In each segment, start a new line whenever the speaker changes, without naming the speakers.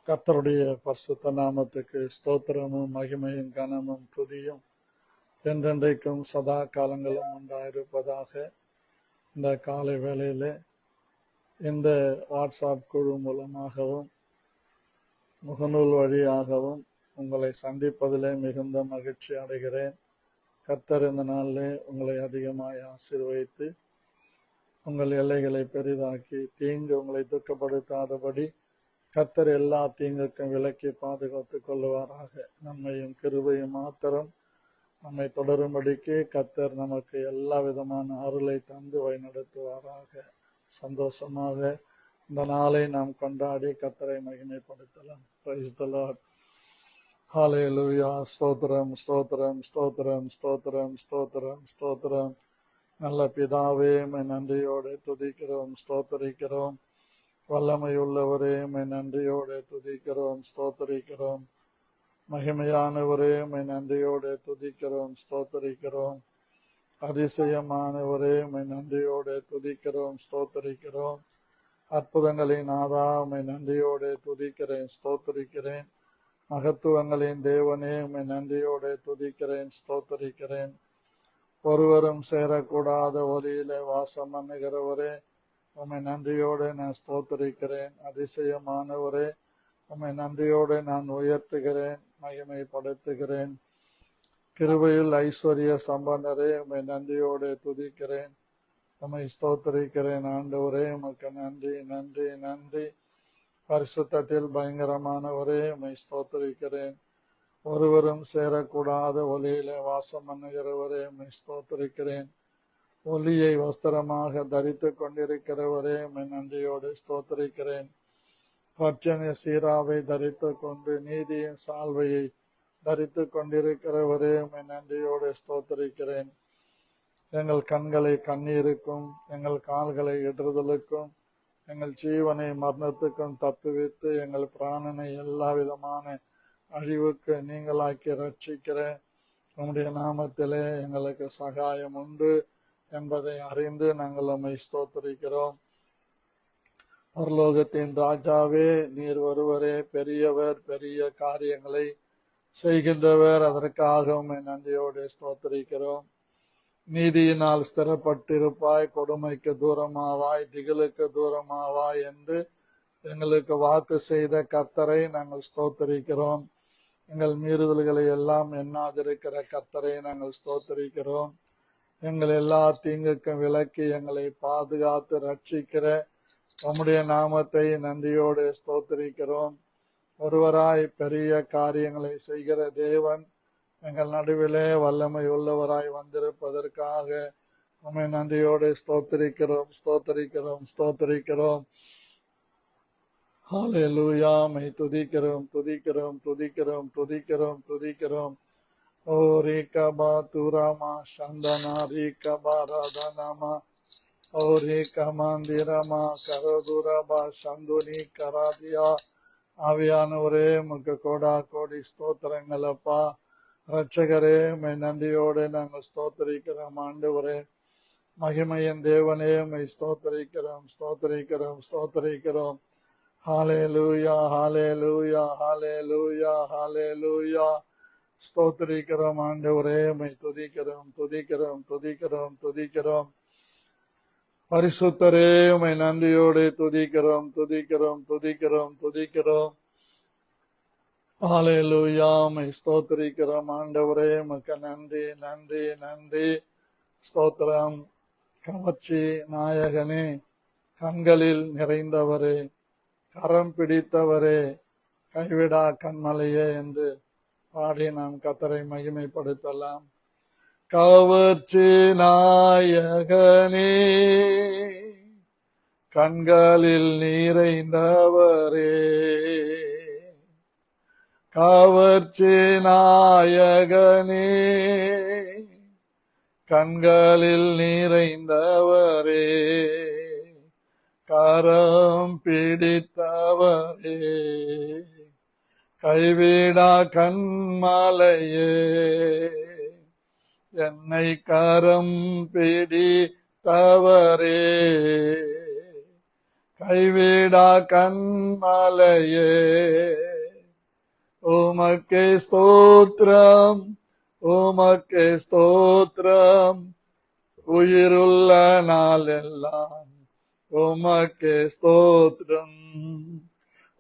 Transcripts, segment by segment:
கர்த்தருடைய பரிசுத்த நாமத்துக்கு ஸ்தோத்திரமும் மகிமையும் கனமும் துதியும் என்றென்றைக்கும் சதா காலங்களும் உண்டாயிருப்பதாக. இந்த காலை வேளையிலே இந்த வாட்ஸ்அப் குழு மூலமாகவும் முகநூல் வழியாகவும் உங்களை சந்திப்பதிலே மிகுந்த மகிழ்ச்சி அடைகிறேன். கர்த்தர் இந்த நாளிலே உங்களை அதிகமாய் ஆசீர்வதித்து உங்கள் எல்லைகளை பெரிதாக்கி தீங்கு உங்களை துக்கப்படுத்தாதபடி கர்த்தர் எல்லா தீங்குக்கும் விலக்கி பாதுகாத்துக் கொள்ளுவாராக. நன்மையும் கிருபையும் மாத்திரம் நம்மை தொடரும்படிக்கு கர்த்தர் நமக்கு எல்லா விதமான அருளை தந்து வழிநடத்துவாராக. சந்தோஷமாக இந்த நாளை நாம் கொண்டாடி கர்த்தரை மகிமைப்படுத்தலாம். Praise the Lord. ஹல்லேலூயா. ஸ்தோத்திரம் ஸ்தோத்திரம் ஸ்தோத்திரம் ஸ்தோத்திரம் ஸ்தோத்திரம் ஸ்தோத்திரம். நல்ல பிதாவே, உம்மை நன்றியோடு துதிக்கிறோம், ஸ்தோத்தரிக்கிறோம். வல்லமையுள்ளவரே, உம்மை நன்றியோடு துதிக்கிறோம், ஸ்தோத்தரிக்கிறோம். மகிமையானவரே, உம்மை நன்றியோடு துதிக்கிறோம், ஸ்தோத்தரிக்கிறோம். அதிசயமானவரே, உம்மை நன்றியோடு துதிக்கிறோம், ஸ்தோத்தரிக்கிறோம். அற்புதங்களின் நாதா, உம்மை நன்றியோடு துதிக்கிறேன், ஸ்தோத்தரிக்கிறேன். மகத்துவங்களின் தேவனே, உம்மை நன்றியோடு துதிக்கிறேன், ஸ்தோத்தரிக்கிறேன். ஒருவரும் சேரக்கூடாத ஒளியிலே வாசம் பண்ணுகிறவரே, உம்மை நன்றியோடு நான் ஸ்தோத்தரிக்கிறேன். அதிசயமானவரே, உம்மை நன்றியோடு நான் உயர்த்துகிறேன், மகிமைப்படுத்துகிறேன். கிருபையில் ஐஸ்வர்ய சம்பன்னரே, உம்மை நன்றியோடு துதிக்கிறேன், உம்மை ஸ்தோத்தரிக்கிறேன். ஆண்டவரே, உமக்கு நன்றி நன்றி நன்றி. பரிசுத்தத்தில் பயங்கரமானவரே, உம்மை ஸ்தோத்தரிக்கிறேன். ஒருவரும் சேரக்கூடாத ஒளியிலே வாசம் பண்ணுகிறவரே, உம்மை ஸ்தோத்தரிக்கிறேன். ஒளியை வஸ்திரமாக தரித்து கொண்டிருக்கிறவரே, உம்மை நன்றியோடு ஸ்தோத்தரிக்கிறேன். பட்சண சீராவை தரித்து கொண்டு நீதியின் சால்வையை தரித்து கொண்டிருக்கிறவரே, உம்மை நன்றியோடு ஸ்தோத்தரிக்கிறேன். எங்கள் கண்களை கண்ணீருக்கும் எங்கள் கால்களை இடறுதலுக்கும் எங்கள் ஜீவனை மரணத்துக்கும் தப்புவித்து எங்கள் பிராணனை எல்லா விதமான அழிவுக்கு நீங்களாக்கி ரட்சிக்கிற உம்முடைய நாமத்திலே எங்களுக்கு சகாயம் உண்டு என்பதை அறிந்து நாங்கள் உம்மை ஸ்தோத்தரிக்கிறோம். பரலோகத்தின் ராஜாவே, நீர் ஒருவரே பெரியவர், பெரிய காரியங்களை செய்கின்றவர். அதற்காக உம்மை நன்றியோடு ஸ்தோத்தரிக்கிறோம். நீதியினால் ஸ்திரப்பட்டிருப்பாய், கொடுமைக்கு தூரமாவாய், திகிலுக்கு தூரமாவாய் என்று எங்களுக்கு வாக்கு செய்த கர்த்தரை நாங்கள் ஸ்தோத்தரிக்கிறோம். எங்கள் மீறுதல்களை எல்லாம் எண்ணாதிருக்கிற கர்த்தரை நாங்கள் ஸ்தோத்தரிக்கிறோம். எங்கள் எல்லா தீங்குக்கும் விலக்கி எங்களை பாதுகாத்து ரட்சிக்கிற உம்முடைய நாமத்தை நன்றியோடு ஸ்தோத்தரிக்கிறோம். ஒருவராய் பெரிய காரியங்களை செய்கிற தேவன் எங்கள் நடுவிலே வல்லமை உள்ளவராய் வந்திருப்பதற்காக உம்மை நன்றியோடு ஸ்தோத்தரிக்கிறோம் ஸ்தோத்தரிக்கிறோம் ஸ்தோத்தரிக்கிறோம். ஹல்லேலூயா. மை துதிக்கிறோம் துதிக்கிறோம் துதிக்கிறோம் துதிக்கிறோம் துதிக்கிறோம். ஓ ரீகபா துராமா சந்தனா ரீகபா ராதனாமா ஓ ரீகமாந்திரமா கரதுரபா சந்துனி கராதியா. ஆவியானவரே, உமக்கு கோடா கோடி ஸ்தோத்திரங்கள் அப்பா. ரட்சகரே, உம்மை நன்றியோடு நாங்கள் ஸ்தோத்தரிக்கிறோம். ஆண்டவரே, மகிமையின் தேவனே, உம்மை ஸ்தோத்தரிக்கிறோம் ஸ்தோத்தரிக்கிறோம் ஸ்தோத்தரிக்கிறோம். ஹல்லேலூயா ஹல்லேலூயா ஹல்லேலூயா ஹல்லேலூயா. ஸ்தோத்தரிக்கிறோம் ஆண்டவரே, உம்மை துதிக்கிறோம் துதிக்கிறோம் துதிக்கிறோம் துதிக்கிறோம். பரிசுத்தரே, உம்மை நன்றியோடு துதிக்கிறோம் துதிக்கிறோம் துதிக்கிறோம் துதிக்கிறோம். ஹல்லேலூயா. உம்மை ஸ்தோத்தரிக்கிறோம் ஆண்டவரே, உமக்கு நன்றி நன்றி நன்றி. ஸ்தோத்திரம். கவர்ச்சி நாயகனே, கண்களில் நிறைந்தவரே, கரம் பிடித்தவரே, கைவிடா கண்மலையே என்று பாடி நாம் கர்த்தரை மகிமைப்படுத்தலாம். கவர்ச்சி நாயகனே, கண்களில் நிறைந்தவரே, கவர்ச்சி நாயகனே, கண்களில் நிறைந்தவரே, கரம் பிடித்தவரே, கைவிடா கண்மலையே, என்னை கரம் பிடித்தவரே, கைவிடா கண்மலையே உமக்கே ஸ்தோத்திரம், உமக்கே ஸ்தோத்திரம். உயிருள்ள நாளெல்லாம் உமக்கே ஸ்தோத்திரம்,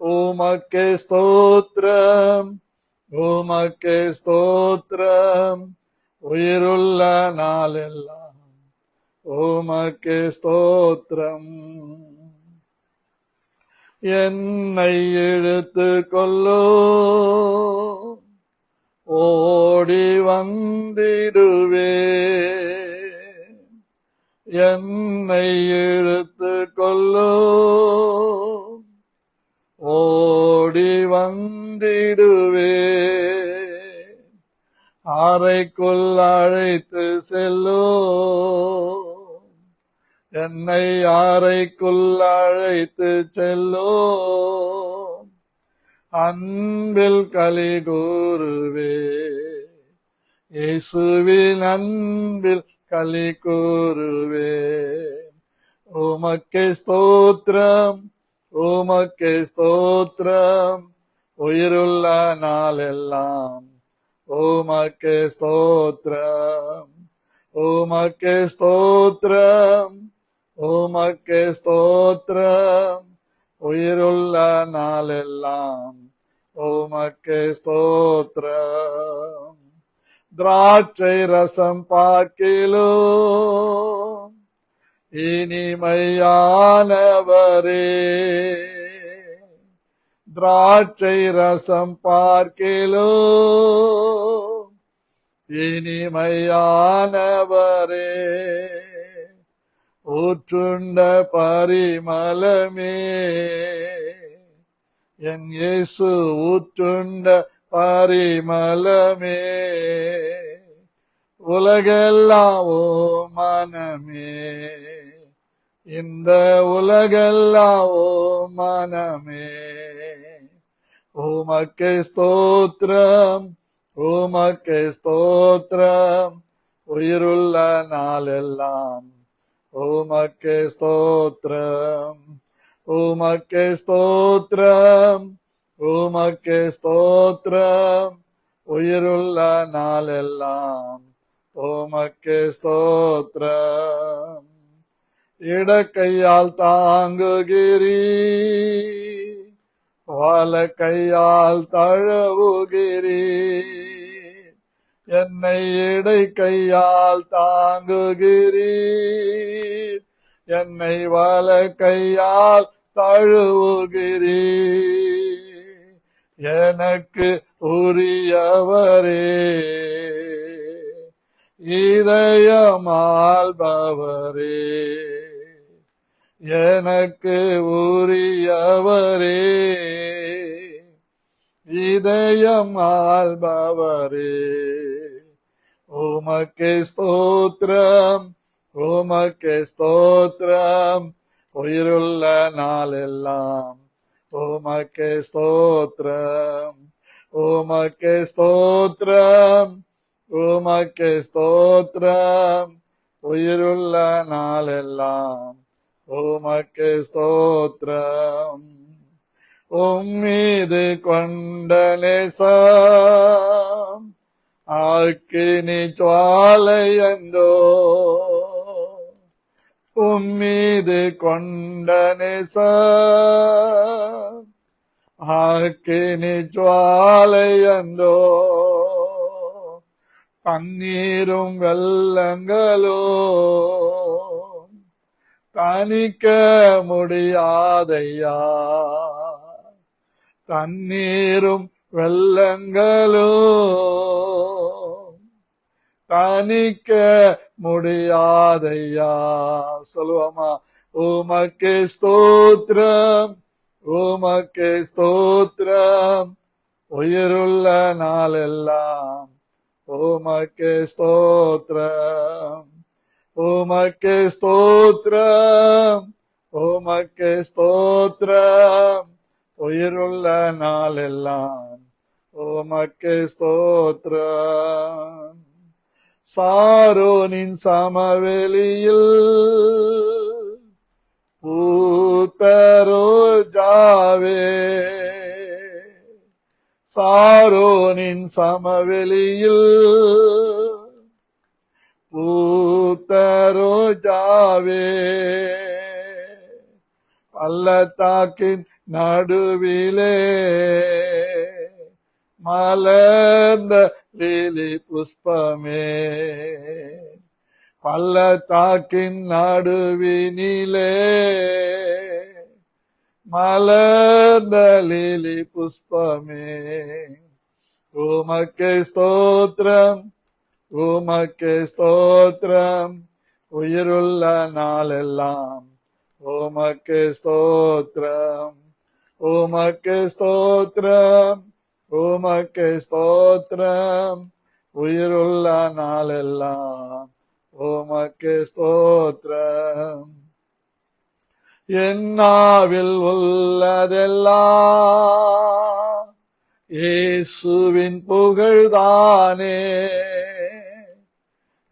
உமக்கே ஸ்தோத்திரம், உமக்கே ஸ்தோத்திரம். உயிருள்ள நாளெல்லாம் உமக்கே ஸ்தோத்திரம். என்னை இழுத்து கொள்ளோ ஓடி வந்திடுவே, என்னை இழுத்து கொள்ளோ ஓடி வந்திடுவே. அறைக்குள் அழைத்து செல்லோ, என்னை அறைக்குள் அழைத்து செல்லோ. அன்பில் களி கூறுவே, இயேசுவின் அன்பில் களி கூறுவே. உமக்கே ஸ்தோத்திரம், உமக்கே ஸ்தோத்திரம். உயிருள்ள நாளெல்லாம் உமக்கே ஸ்தோத்திரம், உமக்கே ஸ்தோத்திரம், உமக்கே ஸ்தோத்திரம். உயிருள்ள நாளெல்லாம் உமக்கே ஸ்தோத்திரம். திராட்சை ரசம் பார்க்கிலோ இனிமையானவரே, திராட்சை ரசம் பார்க்கிலோ இனிமையானவரே. ஊற்றுண்ட பரிமளமே என் இயேசு, ஊற்றுண்ட பரிமளமே. உலகெல்லாம் ஓ மனமே, இந்த உலகெல்லாம் ஓ மனமே. உமக்கே ஸ்தோத்திரம், உமக்கே ஸ்தோத்திரம். உயிருள்ள நாளெல்லாம் உமக்கே ஸ்தோத்திரம், உமக்கே ஸ்தோத்திரம், உமக்கே ஸ்தோத்திரம். உயிருள்ள நாளெல்லாம் உமக்கே ஸ்தோத்திரம். இடக்கையால் தாங்குகிறீ, வலக்கையால் தழுவுகிறீ. என்னை இடை கையால் தாங்குகிறீர், என்னை வலக்கையால் தழுவுகிறீர். எனக்கு உரியவரே, இதயமாள்பவரே, எனக்கு உரியவரே, இதயம் ஆள்பவரே. உமக்கே ஸ்தோத்திரம், உமக்கே ஸ்தோத்திரம். உயிருள்ள நாளெல்லாம் உமக்கே ஸ்தோத்திரம், உமக்கே ஸ்தோத்திரம், உமக்கே ஸ்தோத்திரம். உயிருள்ள நாளெல்லாம் உமக்கே ஸ்தோத்திரம். உம்மீது கொண்ட நேசம் அக்கினி ஜுவாலையன்றோ, உம்மீது கொண்ட நேசம் அக்கினி ஜுவாலையன்றோ. தண்ணீரும் வெள்ளங்களோ தணிக்க முடியாதையா, தண்ணீரும் வெள்ளங்களோ தணிக்க முடியாதையா. சொல்லுவோமா? உமக்கே ஸ்தோத்திரம், உமக்கே ஸ்தோத்திரம். உயிருள்ள நாளெல்லாம் உமக்கே ஸ்தோத்திரம், உமக்கே ஸ்தோத்திரம், உமக்கே ஸ்தோத்திரம். உயிருள்ள நாளெல்லாம் உமக்கே ஸ்தோத்திரம். சாரோனின் சமவெளியில் பூ பூத்தரோஜாவே சாரோனின் சமவெளியில் பூத்தரோஜாவே பள்ளத்தாக்கின் நடுவிலே மலர்ந்த லீலி புஷ்பமே பள்ளத்தாக்கின் நடுவினிலே மலர்ந்த லீலி புஷ்பமே உமக்கே ஸ்தோத்திரம் உமக்கே ஸ்தோத்திரம் உயிருள்ள நாளெல்லாம் உமக்கே ஸ்தோத்திரம் உமக்கே ஸ்தோத்திரம் உமக்கே ஸ்தோத்திரம் உயிருள்ள நாளெல்லாம் உமக்கே ஸ்தோத்திரம் என்னாவில் உள்ளதெல்லாம் இயேசுவின் புகழ்தானே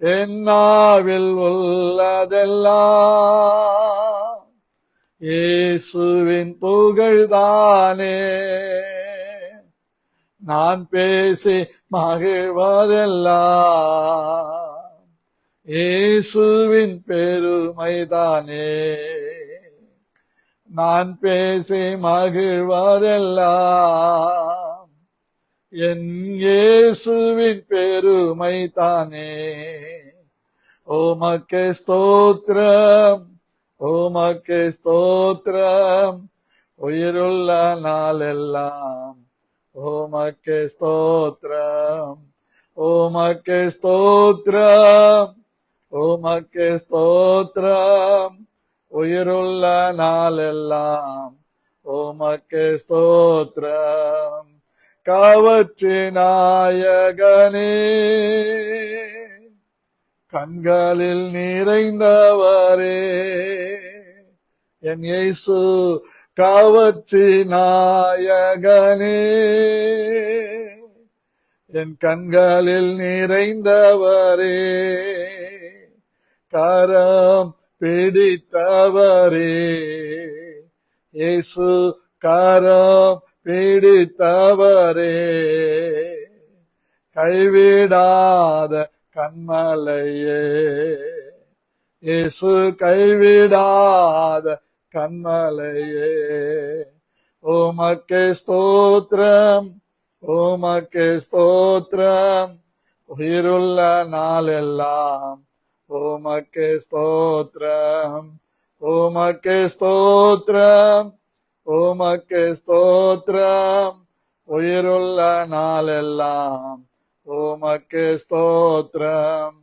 என்னாவில் உள்ளதெல்லாம் இயேசுவின் புகழ்தானே நான் பேசி மகிழ்வதெல்லாம் இயேசுவின் பெருமைதானே நான் பேசி மகிழ்வதெல்லாம் என் இயேசுவின் பெருமைதானே உமக்கே ஸ்தோத்திரம் உமக்கே ஸ்தோத்திரம் உயிருள்ள நாளெல்லாம் உமக்கே ஸ்தோத்திரம் உமக்கே ஸ்தோத்திரம் உமக்கே ஸ்தோத்திரம் உயிருள்ள நாளெல்லாம் உமக்கே ஸ்தோத்திரம் காவற்று நாயகனே கண்களில் நிறைந்தவரே என் இயேசு காவற்று நாயகனே என் கண்களில் நிறைந்தவரே கரம் பிடித்தவரே இயேசு கரம் பிடித்தவரே கைவிடாத கண்மலையே இயேசு கைவிடாத கண்மலையே உமக்கே ஸ்தோத்திரம் உமக்கே ஸ்தோத்திரம் உயிருள்ள நாளெல்லாம் உமக்கே ஸ்தோத்திரம் உமக்கே ஸ்தோத்திரம் உமக்கே ஸ்தோத்திரம் உயிருள்ள நாளெல்லாம் உமக்கே ஸ்தோத்திரம்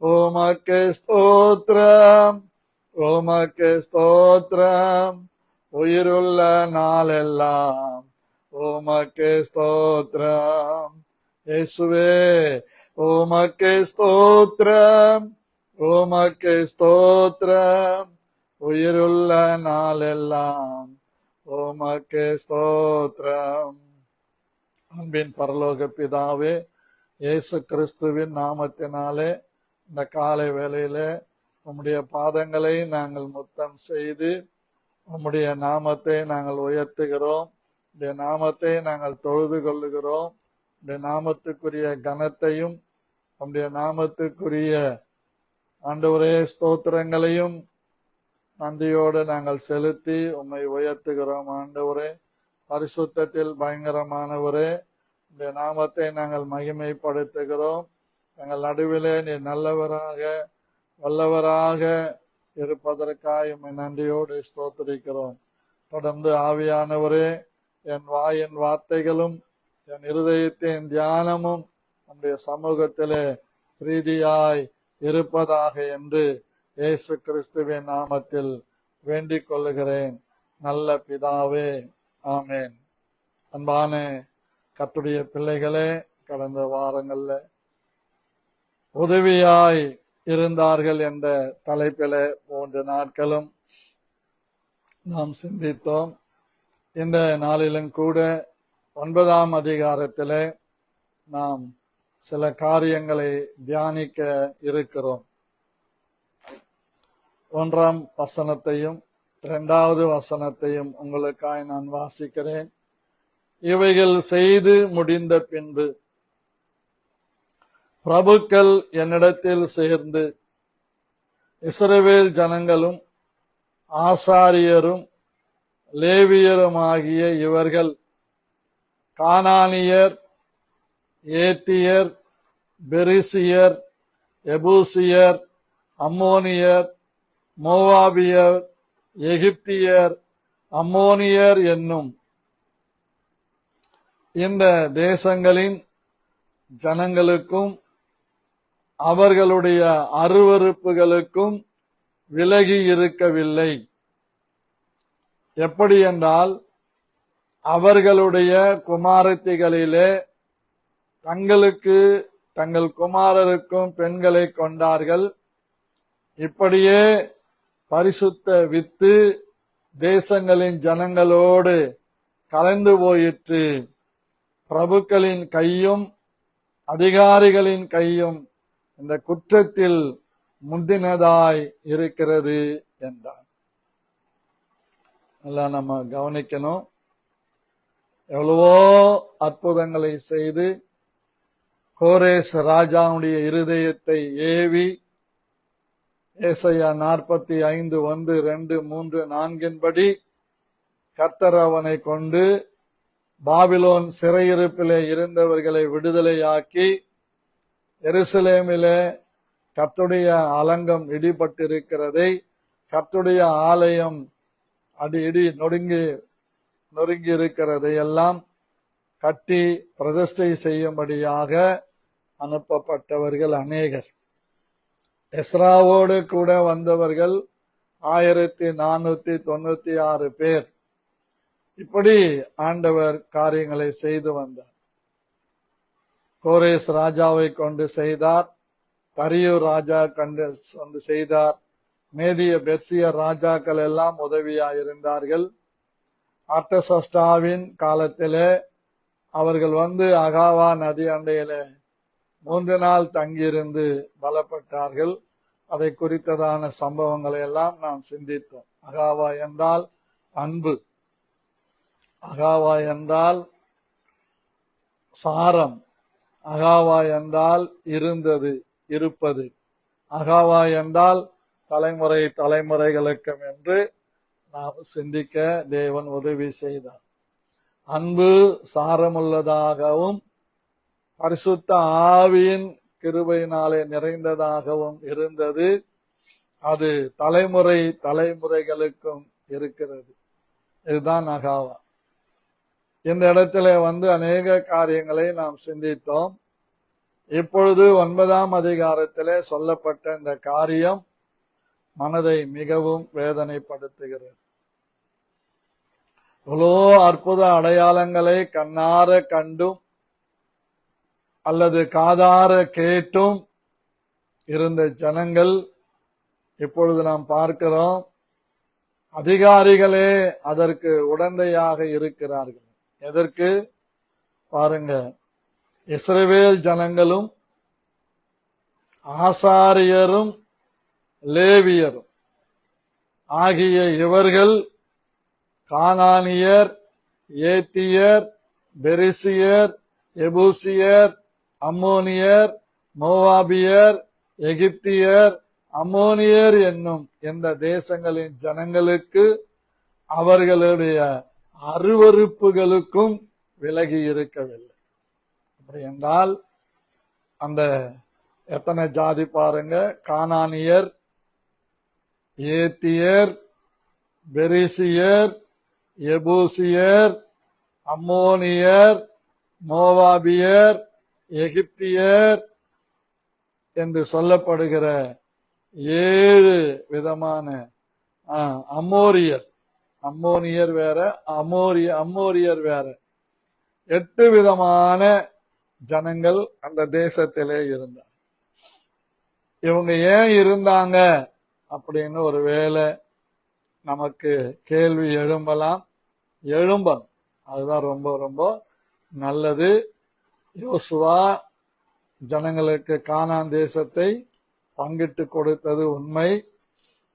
உமக்கே ஸ்தோத்திரம் உமக்கே ஸ்தோத்திரம் உயிருள்ள நாளெல்லாம் உமக்கே ஸ்தோத்திரம் இயேசுவே உமக்கே ஸ்தோத்திரம் உமக்கே ஸ்தோத்திரம் உயிருள்ள நாளெல்லாம் உமக்கே ஸ்தோத்திரம். அன்பின் பரலோக பிதாவே, இயேசு கிறிஸ்துவின் நாமத்தினாலே இந்த காலை வேளையிலே உம்முடைய பாதங்களை நாங்கள் முத்தம் செய்து உம்முடைய நாமத்தை நாங்கள் உயர்த்துகிறோம். உம்முடைய நாமத்தை நாங்கள் தொழுது கொள்ளுகிறோம். உம்முடைய நாமத்துக்குரிய கனத்தையும் உம்முடைய நாமத்துக்குரிய ஆண்டவரே ஸ்தோத்திரங்களையும் நன்றியோடு நாங்கள் செலுத்தி உம்மை உயர்த்துகிறோம். ஆண்டவரே, பரிசுத்தத்தில் பயங்கரமானவரே, உம்முடைய நாமத்தை நாங்கள் மகிமைப்படுத்துகிறோம். எங்கள் நடுவிலே நீர் நல்லவராக வல்லவராக இருப்பதற்காக உம்மை நன்றியோடு ஸ்தோத்திரிக்கிறோம். தொடர்ந்து ஆவியானவரே, என் வாயின் வார்த்தைகளும் என் இருதயத்தின் தியானமும் நம்முடைய சமூகத்திலே பிரீதியாய் இருப்பதாக என்று இயேசு கிறிஸ்துவின் நாமத்தில் வேண்டிக் கொள்ளுகிறேன். நல்ல பிதாவே, ஆமேன். அன்பான கர்த்தருடைய பிள்ளைகளே, கடந்த வாரங்கள்ல உதவியாய் இருந்தார்கள் என்ற தலைப்பிலே 3 நாட்களும் நாம் சிந்தித்தோம். இந்த நாளிலும் கூட 9ஆம் அதிகாரத்திலே நாம் சில காரியங்களை தியானிக்க இருக்கிறோம். 1ஆம் வசனத்தையும் 2வது வசனத்தையும் உங்களுக்காய் நான் வாசிக்கிறேன். இவைகள் செய்து முடிந்த பின்பு பிரபுக்கள் என்னிடத்தில் சேர்ந்து, இஸ்ரவேல் ஜனங்களும் ஆசாரியரும் லேவியருமாகிய இவர்கள் கானானியர், ஏத்தியர், பெரிசியர், எபூசியர், அம்மோனியர், மோவாபியர், எகிப்தியர், அம்மோனியர் என்னும் இந்த தேசங்களின் ஜனங்களுக்கும் அவர்களுடைய அருவருப்புகளுக்கும் விலகி இருக்கவில்லை. எப்படி என்றால், அவர்களுடைய குமாரத்திகளிலே தங்களுக்கு தங்கள் குமாரருக்கும் பெண்களை கொண்டார்கள். இப்படியே பரிசுத்த வித்து தேசங்களின் ஜனங்களோடு கலந்து போயிற்று. பிரபுக்களின் கையும் அதிகாரிகளின் கையும் இந்த குற்றத்தில் முந்தினதாய் இருக்கிறது என்றார். எல்லாம் நம்ம கவனிக்கணும். எவ்வளவோ அற்புதங்களை செய்து கோரேஸ் ராஜாவுடைய இருதயத்தை ஏவி ஏசாயா 45:1, 2, 3, 4 கர்த்தர் அவனை கொண்டு பாபிலோன் சிறையிருப்பிலே இருந்தவர்களை விடுதலையாக்கி, எருசலேமிலே கர்த்தருடைய அலங்கம் இடிபட்டிருக்கிறதை, கர்த்தருடைய ஆலயம் இடி நொறுங்கி இருக்கிறதை எல்லாம் கட்டி பிரதிஷ்டை செய்யும்படியாக அனுப்பப்பட்டவர்கள் அநேகர். எஸ்ராவோடு கூட வந்தவர்கள் 1496 பேர். இப்படி ஆண்டவர் காரியங்களை செய்து வந்தார். கோரேஸ் ராஜாவை கொண்டு செய்தார், தரியூர் ராஜா கொண்டு செய்தார், மேதிய பெர்சிய ராஜாக்கள் எல்லாம் உதவியாயிருந்தார்கள். அர்த்தசஷ்டாவின் காலத்திலே அவர்கள் வந்து அகாவா நதி அண்டையிலே 3 நாள் தங்கியிருந்து பலப்பட்டார்கள். அதை குறித்ததான சம்பவங்களை எல்லாம் நாம் சிந்தித்தோம். அகாவா என்றால் அன்பு, அகாவா என்றால் சாரம், அகாவா என்றால் இருப்பது, அகாவா என்றால் தலைமுறைகளுக்கும் என்று நாம் சிந்திக்க தேவன் உதவி செய்தார். அன்பு சாரமுள்ளதாகவும் பரிசுத்த ஆவியின் கிருபையினாலே நிறைந்ததாகவும் இருந்தது. அது தலைமுறைகளுக்கும் இருக்கிறது. இதுதான் அகாவா. இந்த இடத்துல அநேக காரியங்களை நாம் சிந்தித்தோம். இப்பொழுது 9ஆம் அதிகாரத்திலே சொல்லப்பட்ட இந்த காரியம் மனதை மிகவும் வேதனைப்படுத்துகிறது. இவ்வளோ அற்புத அடையாளங்களை கண்ணார கண்டும் அல்லது காதார கேட்டும் இருந்த ஜனங்கள் இப்பொழுது நாம் பார்க்கிறோம், அதிகாரிகளே அதற்கு உடந்தையாக இருக்கிறார்கள். எதற்கு பாருங்க, இஸ்ரவேல் ஜனங்களும் ஆசாரியரும் லேவியரும் ஆகிய இவர்கள் கானானியர், ஏத்தியர், பெரிசியர், எபூசியர், அம்மோனியர், மோவாபியர், எகிப்தியர், அம்மோனியர் என்னும் இந்த தேசங்களின் ஜனங்களுக்கு அவர்களுடைய அருவருப்புகளுக்கும் விலகி இருக்கவில்லை. அப்படி என்றால் அந்த எத்தனை ஜாதி பாருங்க, கானானியர், ஏத்தியர், பெரிசியர், எபூசியர், அம்மோனியர், மோவாபியர், எகிப்தியர் என்று சொல்லப்படுகிற 7 விதமான அம்மோனியர் வேற, அம்மோரியர் வேற, 8 விதமான ஜனங்கள் அந்த தேசத்திலே இருந்தார். இவங்க ஏன் இருந்தாங்க அப்படின்னு ஒரு வேளை நமக்கு கேள்வி எழும்பணும். அதுதான் ரொம்ப ரொம்ப நல்லது. யோசுவா ஜனங்களுக்கு கானான் தேசத்தை பங்கிட்டு கொடுத்தது உண்மை.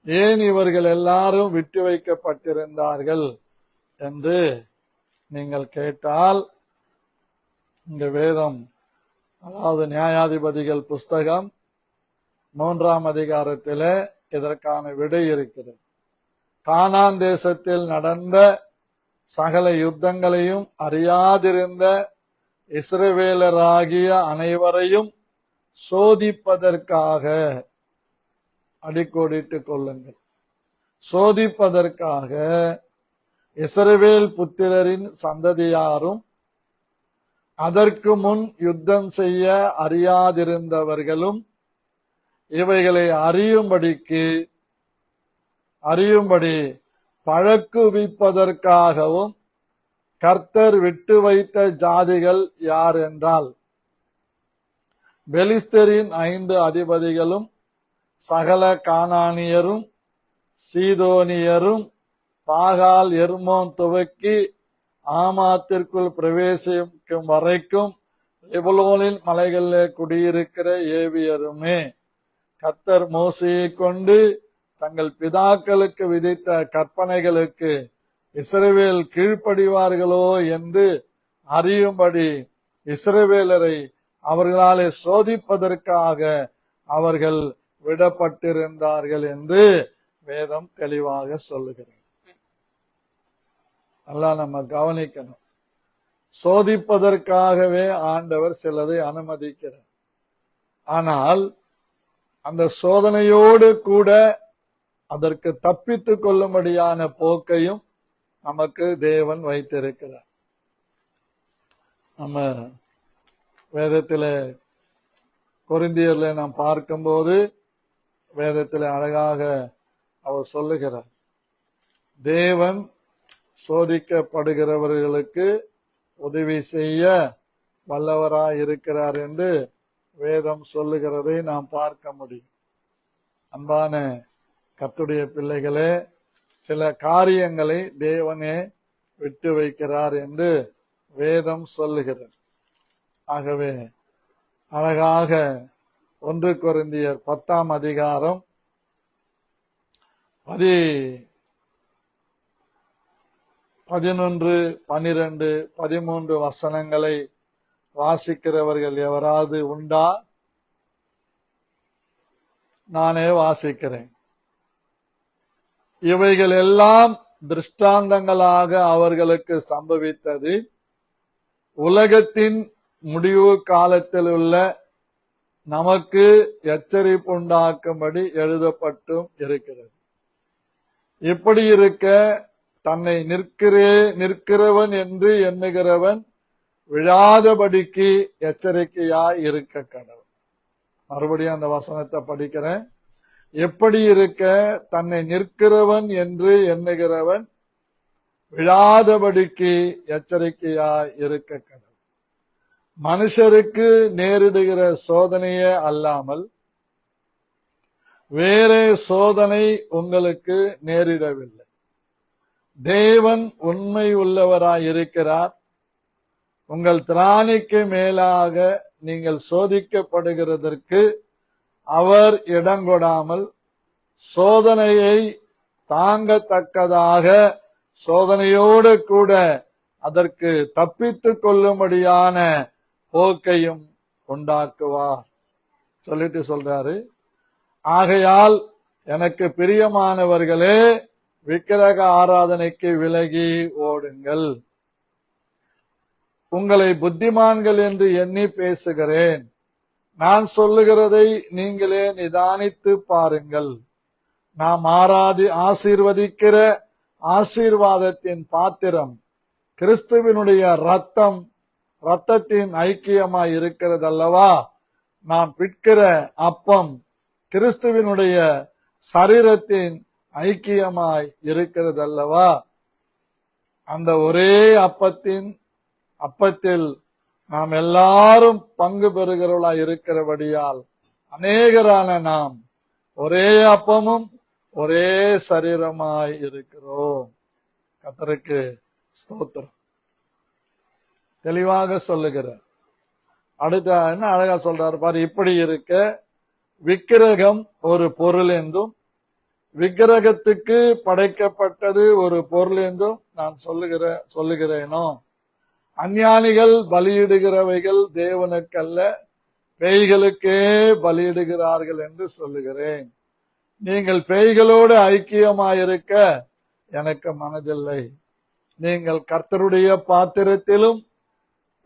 ஏன் இவர்கள் எல்லாரும் விட்டு வைக்கப்பட்டிருந்தார்கள் என்று நீங்கள் கேட்டால், இந்த வேதம், அதாவது நியாயாதிபதிகள் புஸ்தகம் 3ஆம் அதிகாரத்திலே இதற்கான விடை இருக்கிறது. கானான் தேசத்தில் நடந்த சகல யுத்தங்களையும் அறியாதிருந்த இஸ்ரவேலராகிய அனைவரையும் சோதிப்பதற்காக, அடிக்கோடிட்டுக் கொள்ளுங்கள், சோதிப்பதற்காக இஸ்ரவேல் புத்திரரின் சந்ததியாரும் அதற்கு முன் யுத்தம் செய்ய அறியாதிருந்தவர்களும் இவைகளை அறியும்படி பழக்குவிப்பதற்காகவும் கர்த்தர் விட்டு வைத்த ஜாதிகள் யார் என்றால், பெலிஸ்தரின் 5 அதிபதிகளும் சகல கானானியரும் சீதோனியரும் பாகால் எர்மோன் துவக்கி ஆமாத்திற்குள் பிரவேசிக்கும் வரைக்கும் லெபனோனின் மலைகளிலே குடியிருக்கிற ஏவியருமே. கர்த்தர் மோசேயை கொண்டு தங்கள் பிதாக்களுக்கு விதித்த கற்பனைகளுக்கு இஸ்ரவேல் கீழ்ப்படிவார்களோ என்று அறியும்படி இஸ்ரவேலரை அவர்களாலே சோதிப்பதற்காக அவர்கள் விடப்பட்டிருந்தார்கள் என்று வேதம் தெளிவாக சொல்லுகிறது. நல்லா நம்ம கவனிக்கணும். சோதிப்பதற்காகவே ஆண்டவர் சிலதை அனுமதிக்கிறார். ஆனால் அந்த சோதனையோடு கூட அதற்கு தப்பித்துக் கொள்ளும்படியான போக்கையும் நமக்கு தேவன் வைத்திருக்கிறார். நம்ம வேதத்திலே கொரிந்தியர்ல நாம் பார்க்கும்போது வேதத்திலே அழகாக அவர் சொல்லுகிறார், தேவன் சோதிக்கப்படுகிறவர்களுக்கு உதவி செய்ய வல்லவராய் இருக்கிறார் என்று வேதம் சொல்லுகிறதை நாம் பார்க்க முடியும். அன்பான கர்த்தருடைய பிள்ளைகளே, சில காரியங்களை தேவனே விட்டு வைக்கிறார் என்று வேதம் சொல்லுகிறது. ஆகவே அழகாக 1 கொரிந்தியர் 10ஆம் அதிகாரம் 11, 12, 13 வசனங்களை வாசிக்கிறவர்கள் எவராது உண்டா? நானே வாசிக்கிறேன். இவைகள் எல்லாம் திருஷ்டாந்தங்களாக அவர்களுக்கு சம்பவித்தது, உலகத்தின் முடிவு காலத்தில் உள்ள நமக்கு எச்சரிப்புண்டாக்கும்படி எழுதப்பட்டும் இருக்கிறது. இப்படி இருக்க தன்னை நிற்கிறவன் என்று எண்ணுகிறவன் விழாதபடிக்கு எச்சரிக்கையாய் இருக்க கடவுள். மறுபடியும் அந்த வசனத்தை படிக்கிறேன். எப்படி இருக்க தன்னை நிற்கிறவன் என்று எண்ணுகிறவன் விழாதபடிக்கு எச்சரிக்கையாய் இருக்க கடவுள். மனுஷருக்கு நேரிடுகிற சோதனையே அல்லாமல் வேறே சோதனை உங்களுக்கு நேரிடவில்லை. தேவன் உண்மை உள்ளவராய் இருக்கிறார். உங்கள் திராணிக்கு மேலாக நீங்கள் சோதிக்கப்படுகிறதற்கு அவர் இடங்கொடாமல் சோதனையை தாங்கத்தக்கதாக சோதனையோடு கூட அதற்கு தப்பித்துக் கொள்ளும்படியான போக்கையும் உண்டாக்குவார் சொல்லிட்டு சொல்றாரு. ஆகையால் எனக்கு பிரியமானவர்களே, விக்கிரக ஆராதனைக்கு விலகி ஓடுங்கள். உங்களை புத்திமான்கள் என்று எண்ணி பேசுகிறேன். நான் சொல்லுகிறதை நீங்களே நிதானித்து பாருங்கள். நாம் ஆசீர்வதிக்கிற ஆசீர்வாதத்தின் பாத்திரம் கிறிஸ்துவினுடைய ரத்தத்தின் ஐக்கியமாய் இருக்கிறதல்லவா? நாம் பிட்கிற அப்பம் கிறிஸ்துவினுடைய சரீரத்தின் ஐக்கியமாய் இருக்கிறதல்லவா? அந்த ஒரே அப்பத்தில் நாம் எல்லாரும் பங்கு பெறுகிறவர்களாய் இருக்கிறபடியால் அநேகரான நாம் ஒரே அப்பமும் ஒரே சரீரமாய் இருக்கிறோம். கர்த்தருக்கு ஸ்தோத்திரம். தெளிவாக சொல்லுகிறார். அடுத்த என்ன அழகா சொல்றாரு பாரு. இப்படி இருக்க விக்கிரகம் ஒரு பொருள் என்றும் விக்கிரகத்துக்கு படைக்கப்பட்டது ஒரு பொருள் என்றும் நான் சொல்லுகிறேனோ? அஞ்ஞானிகள் பலியிடுகிறவைகள் தேவனுக்கல்ல, பேய்களுக்கே பலியிடுகிறார்கள் என்று சொல்லுகிறேன். நீங்கள் பேய்களோடு ஐக்கியமாயிருக்க எனக்கு மனதில்லை. நீங்கள் கர்த்தருடைய பாத்திரத்திலும்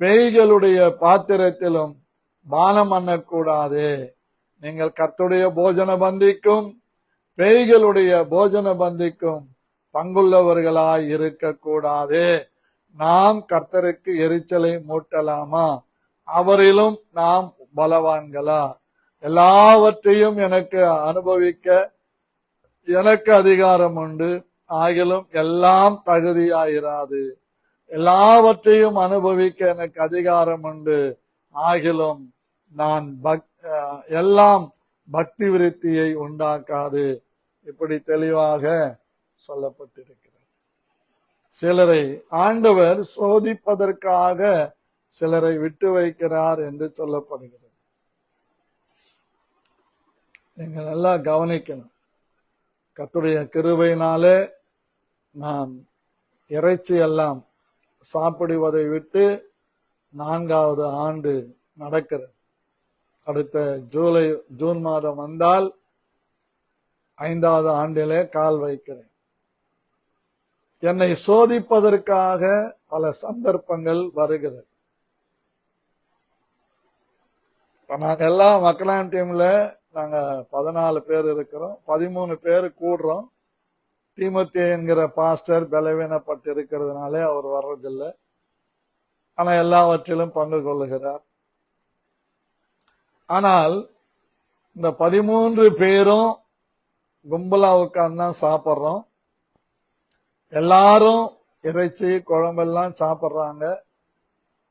பேய்களுடைய பாத்திரத்திலும் பானம் பண்ணக்கூடாது. நீங்கள் கர்த்தருடைய போஜன பந்திக்கும் பேய்களுடைய போஜன பந்திக்கும் பங்குள்ளவர்களாய் இருக்கக்கூடாது. நாம் கர்த்தருக்கு எரிச்சலை மூட்டலாமா? அவரிலும் நாம் பலவான்களா? எல்லாவற்றையும் எனக்கு அனுபவிக்க எனக்கு அதிகாரம் உண்டு, ஆகிலும் எல்லாம் தகுதியாயிராது. எல்லாவற்றையும் அனுபவிக்க எனக்கு அதிகாரம் உண்டு, ஆகிலும் நான் எல்லாம் பக்தி விருத்தியை உண்டாக்காது. இப்படி தெளிவாக சொல்லப்பட்டிருக்கிறது. சிலரை ஆண்டவர் சோதிப்பதற்காக சிலரை விட்டு வைக்கிறார் என்று சொல்லப்படுகிறது. நீங்க நல்லா கவனிக்கணும். கர்த்தருடைய கிருபையினாலே நான் இறைச்சி எல்லாம் சாப்பிடுவதை விட்டு 4வது ஆண்டு நடக்கிறது. அடுத்த ஜூன் மாதம் வந்தால் 5வது ஆண்டிலே கால் வைக்கிறேன். என்னை சோதிப்பதற்காக பல சந்தர்ப்பங்கள் வருகிறது. நாங்க எல்லாம் மக்களான் டீம்ல நாங்க 14 பேர் இருக்கிறோம். 13 பேர் கூடுறோம். தீமோத்தே என்கிற பாஸ்டர் பலவீனப்பட்டு இருக்கிறதுனாலே அவர் வர்றதில்லை. ஆனா எல்லாவற்றிலும் பங்கு கொள்ளுகிறார். ஆனால் இந்த 13 பேரும் கும்பலா உட்கார்ந்து தான் சாப்பிட்றோம். எல்லாரும் இறைச்சி குழம்பெல்லாம் சாப்பிட்றாங்க.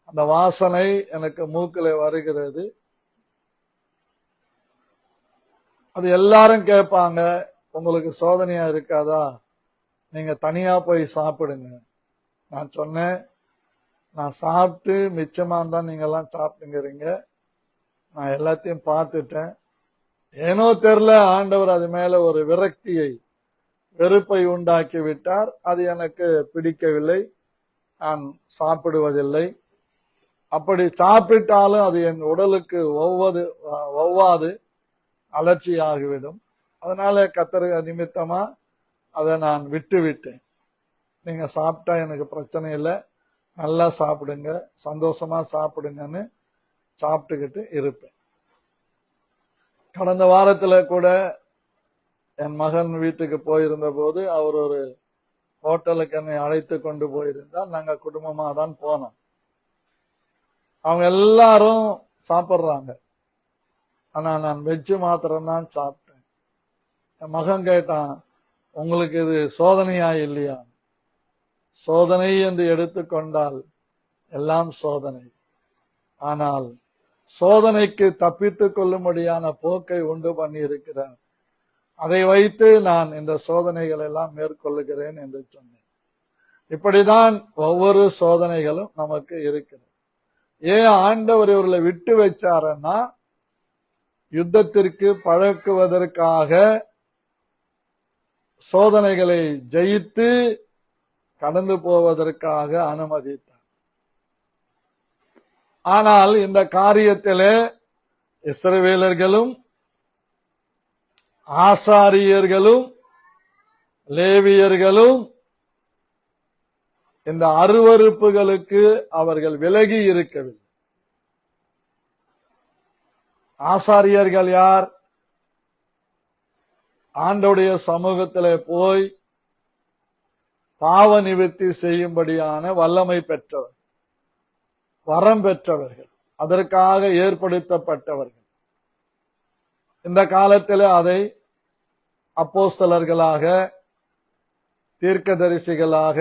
அந்த வாசனை எனக்கு மூக்கில வருகிறது. அது எல்லாரும் கேட்பாங்க, உங்களுக்கு சோதனையா இருக்காதா? நீங்க தனியா போய் சாப்பிடுங்க. நான் சொன்னேன், நான் சாப்பிட்டு மிச்சமா தான் நீங்க எல்லாம் சாப்பிட்டுங்கிறீங்க. நான் எல்லாத்தையும் பார்த்துட்டேன். ஏனோ தெரியல, ஆண்டவர் அது மேல ஒரு விரக்தியை வெறுப்பை உண்டாக்கி விட்டார். அது எனக்கு பிடிக்கவில்லை. நான் சாப்பிடுவதில்லை. அப்படி சாப்பிட்டாலும் அது என் உடலுக்கு ஒவ்வாது, அலர்ச்சியாகிவிடும். அதனால கர்த்தர் நிமித்தமா அதை நான் விட்டேன். நீங்க சாப்பிட்டா எனக்கு பிரச்சனை இல்லை, நல்லா சாப்பிடுங்க, சந்தோஷமா சாப்பிடுங்கன்னு சாப்பிட்டுக்கிட்டு இருப்பேன். கடந்த வாரத்துல கூட என் மகன் வீட்டுக்கு போயிருந்த போது அவர் ஒரு ஹோட்டலுக்கு என்னை அழைத்து கொண்டு போயிருந்தார். நாங்க குடும்பமா தான் போனோம். அவங்க எல்லாரும் சாப்பிட்றாங்க. ஆனா நான் வெஜ்ஜு மாத்திரம்தான் சாப்பிட்டேன். என் மகன் கேட்டான், உங்களுக்கு இது சோதனையா இல்லையா? சோதனை என்று எடுத்துக்கொண்டால் எல்லாம் சோதனை. ஆனால் சோதனைக்கு தப்பித்துக் கொள்ளும்படியான போக்கை உண்டு பண்ணி இருக்கிறார். அதை வைத்து நான் இந்த சோதனைகள் எல்லாம் மேற்கொள்ளுகிறேன் என்று சொன்னேன். இப்படிதான் ஒவ்வொரு சோதனைகளும் நமக்கு இருக்கிறது. ஏன் ஆண்டவர் இவர்களை விட்டு வச்சாருன்னா, யுத்தத்திற்கு பழக்குவதற்காக, சோதனைகளை ஜெயித்து கடந்து போவதற்காக அனுமதித்தார். ஆனால் இந்த காரியத்திலே இஸ்ரவேலர்களும் ஆசாரியர்களும் லேவியர்களும் இந்த அருவருப்புகளுக்கு அவர்கள் விலகி இருக்கவில்லை. ஆசாரியர்கள் யார்? ஆண்டவருடைய சமூகத்திலே போய் பாவ நிவர்த்தி செய்யும்படியான வல்லமை பெற்றவர், வரம் பெற்றவர்கள், அதற்காக ஏற்படுத்தப்பட்டவர்கள். இந்த காலத்தில் அதை அப்போஸ்தலர்களாக, தீர்க்கதரிசிகளாக,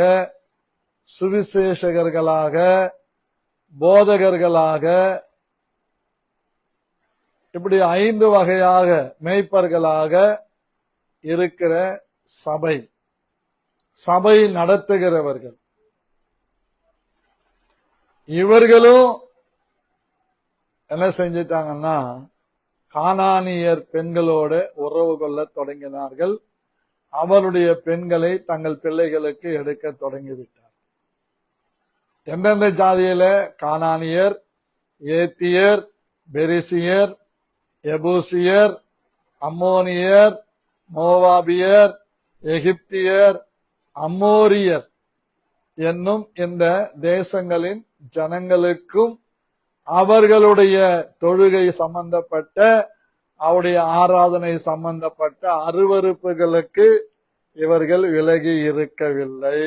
சுவிசேஷகர்களாக, போதகர்களாக, இப்படி 5 வகையாக மேய்ப்பர்களாக இருக்கிற சபை நடத்துகிறவர்கள். இவர்களும் என்ன செஞ்சிட்டாங்கன்னா, கானானியர் பெண்களோடு உறவு கொள்ள தொடங்கினார்கள். அவருடைய பெண்களை தங்கள் பிள்ளைகளுக்கு எடுக்க தொடங்கிவிட்டார். எந்தெந்த ஜாதியில? கானானியர், ஏத்தியர், பெரிசியர், எபூசியர், அம்மோனியர், மோவாபியர், எகிப்தியர், அம்மோரியர் என்னும் இந்த தேசங்களின் ஜனங்களுக்கும் அவர்களுடைய தொழுகை சம்பந்தப்பட்ட அவருடைய ஆராதனை சம்பந்தப்பட்ட அருவருப்புகளுக்கு இவர்கள் விலகி இருக்கவில்லை.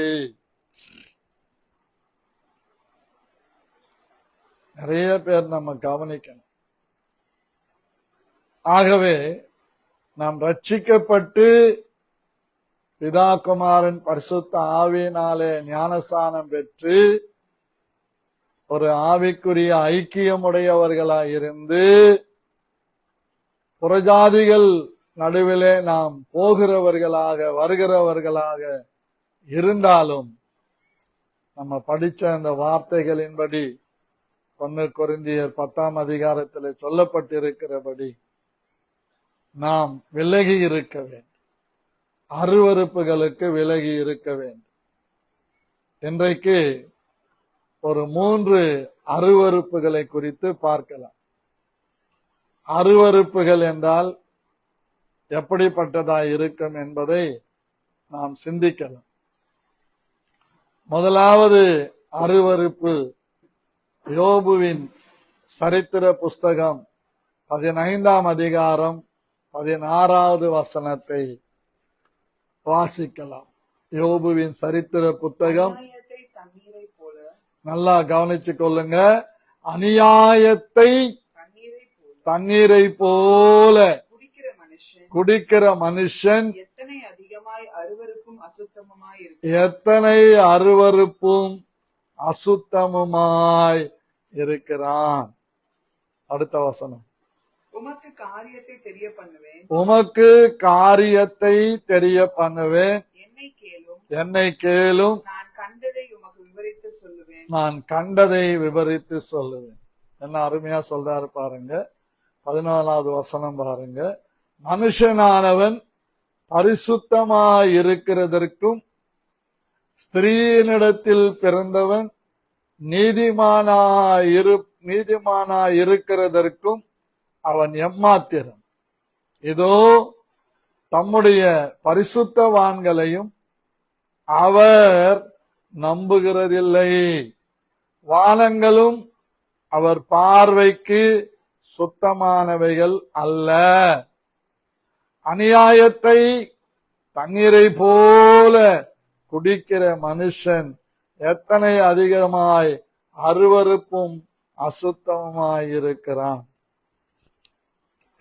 நிறைய பேர் நம்ம கவனிக்கணும். ஆகவே நாம் ரட்சிக்கப்பட்டு பிதா குமாரன் பரிசுத்த ஆவியினாலே ஞானஸ்நானம் பெற்று ஒரு ஆவிக்குரிய ஐக்கியமுடையவர்களாய் இருந்து புறஜாதிகள் நடுவிலே நாம் போகிறவர்களாக வருகிறவர்களாக இருந்தாலும் நம்ம படிச்ச அந்த வார்த்தைகளின்படி 1 கொரிந்தியர் 10ஆம் அதிகாரத்தில் சொல்லப்பட்டிருக்கிறபடி நாம் விலகி இருக்க வேண்டும். அருவருப்புகளுக்கு விலகி இருக்க வேண்டும். இன்றைக்கு ஒரு 3 அருவருப்புகளை குறித்து பார்க்கலாம். அருவருப்புகள் என்றால் எப்படிப்பட்டதாய் இருக்கும் என்பதை நாம் சிந்திக்கலாம். முதலாவது அருவருப்பு யோபுவின் சரித்திர புஸ்தகம் 15ஆம் அதிகாரம் 16வது வசனத்தை வாசிக்கலாம். யோபுவின் சரித்திர புத்தகம், நல்லா கவனிச்சு கொள்ளுங்க. அநியாயத்தை தண்ணீரை போல குடிக்கிற மனுஷன் எத்தனை அருவருப்பும் அசுத்தமுமாய் இருக்கிறான். அடுத்த வசனம், உமக்கு காரியத்தை தெரிய பண்ணுவேன், என்னை கேளும், நான் கண்டதை விவரித்து சொல்லுவேன். என்ன அருமையா சொல்றாரு பாருங்க. 14வது வசனம் பாருங்க. மனுஷனானவன் பரிசுத்தமாய் இருக்கிறதற்கும் ஸ்திரீனிடத்தில் பிறந்தவன் நீதிமானாய் இருக்கிறதற்கும் அவன் எம்மாத்திரம். இதோ தம்முடைய பரிசுத்தவான்களையும் அவர் நம்புகிறதில்லை, வானங்களும் அவர் பார்வைக்கு சுத்தமானவைகள் அல்ல. அநியாயத்தை தண்ணீரை போல குடிக்கிற மனுஷன் எத்தனை அதிகமாய் அருவருப்பும் அசுத்தமாய் இருக்கிறான்.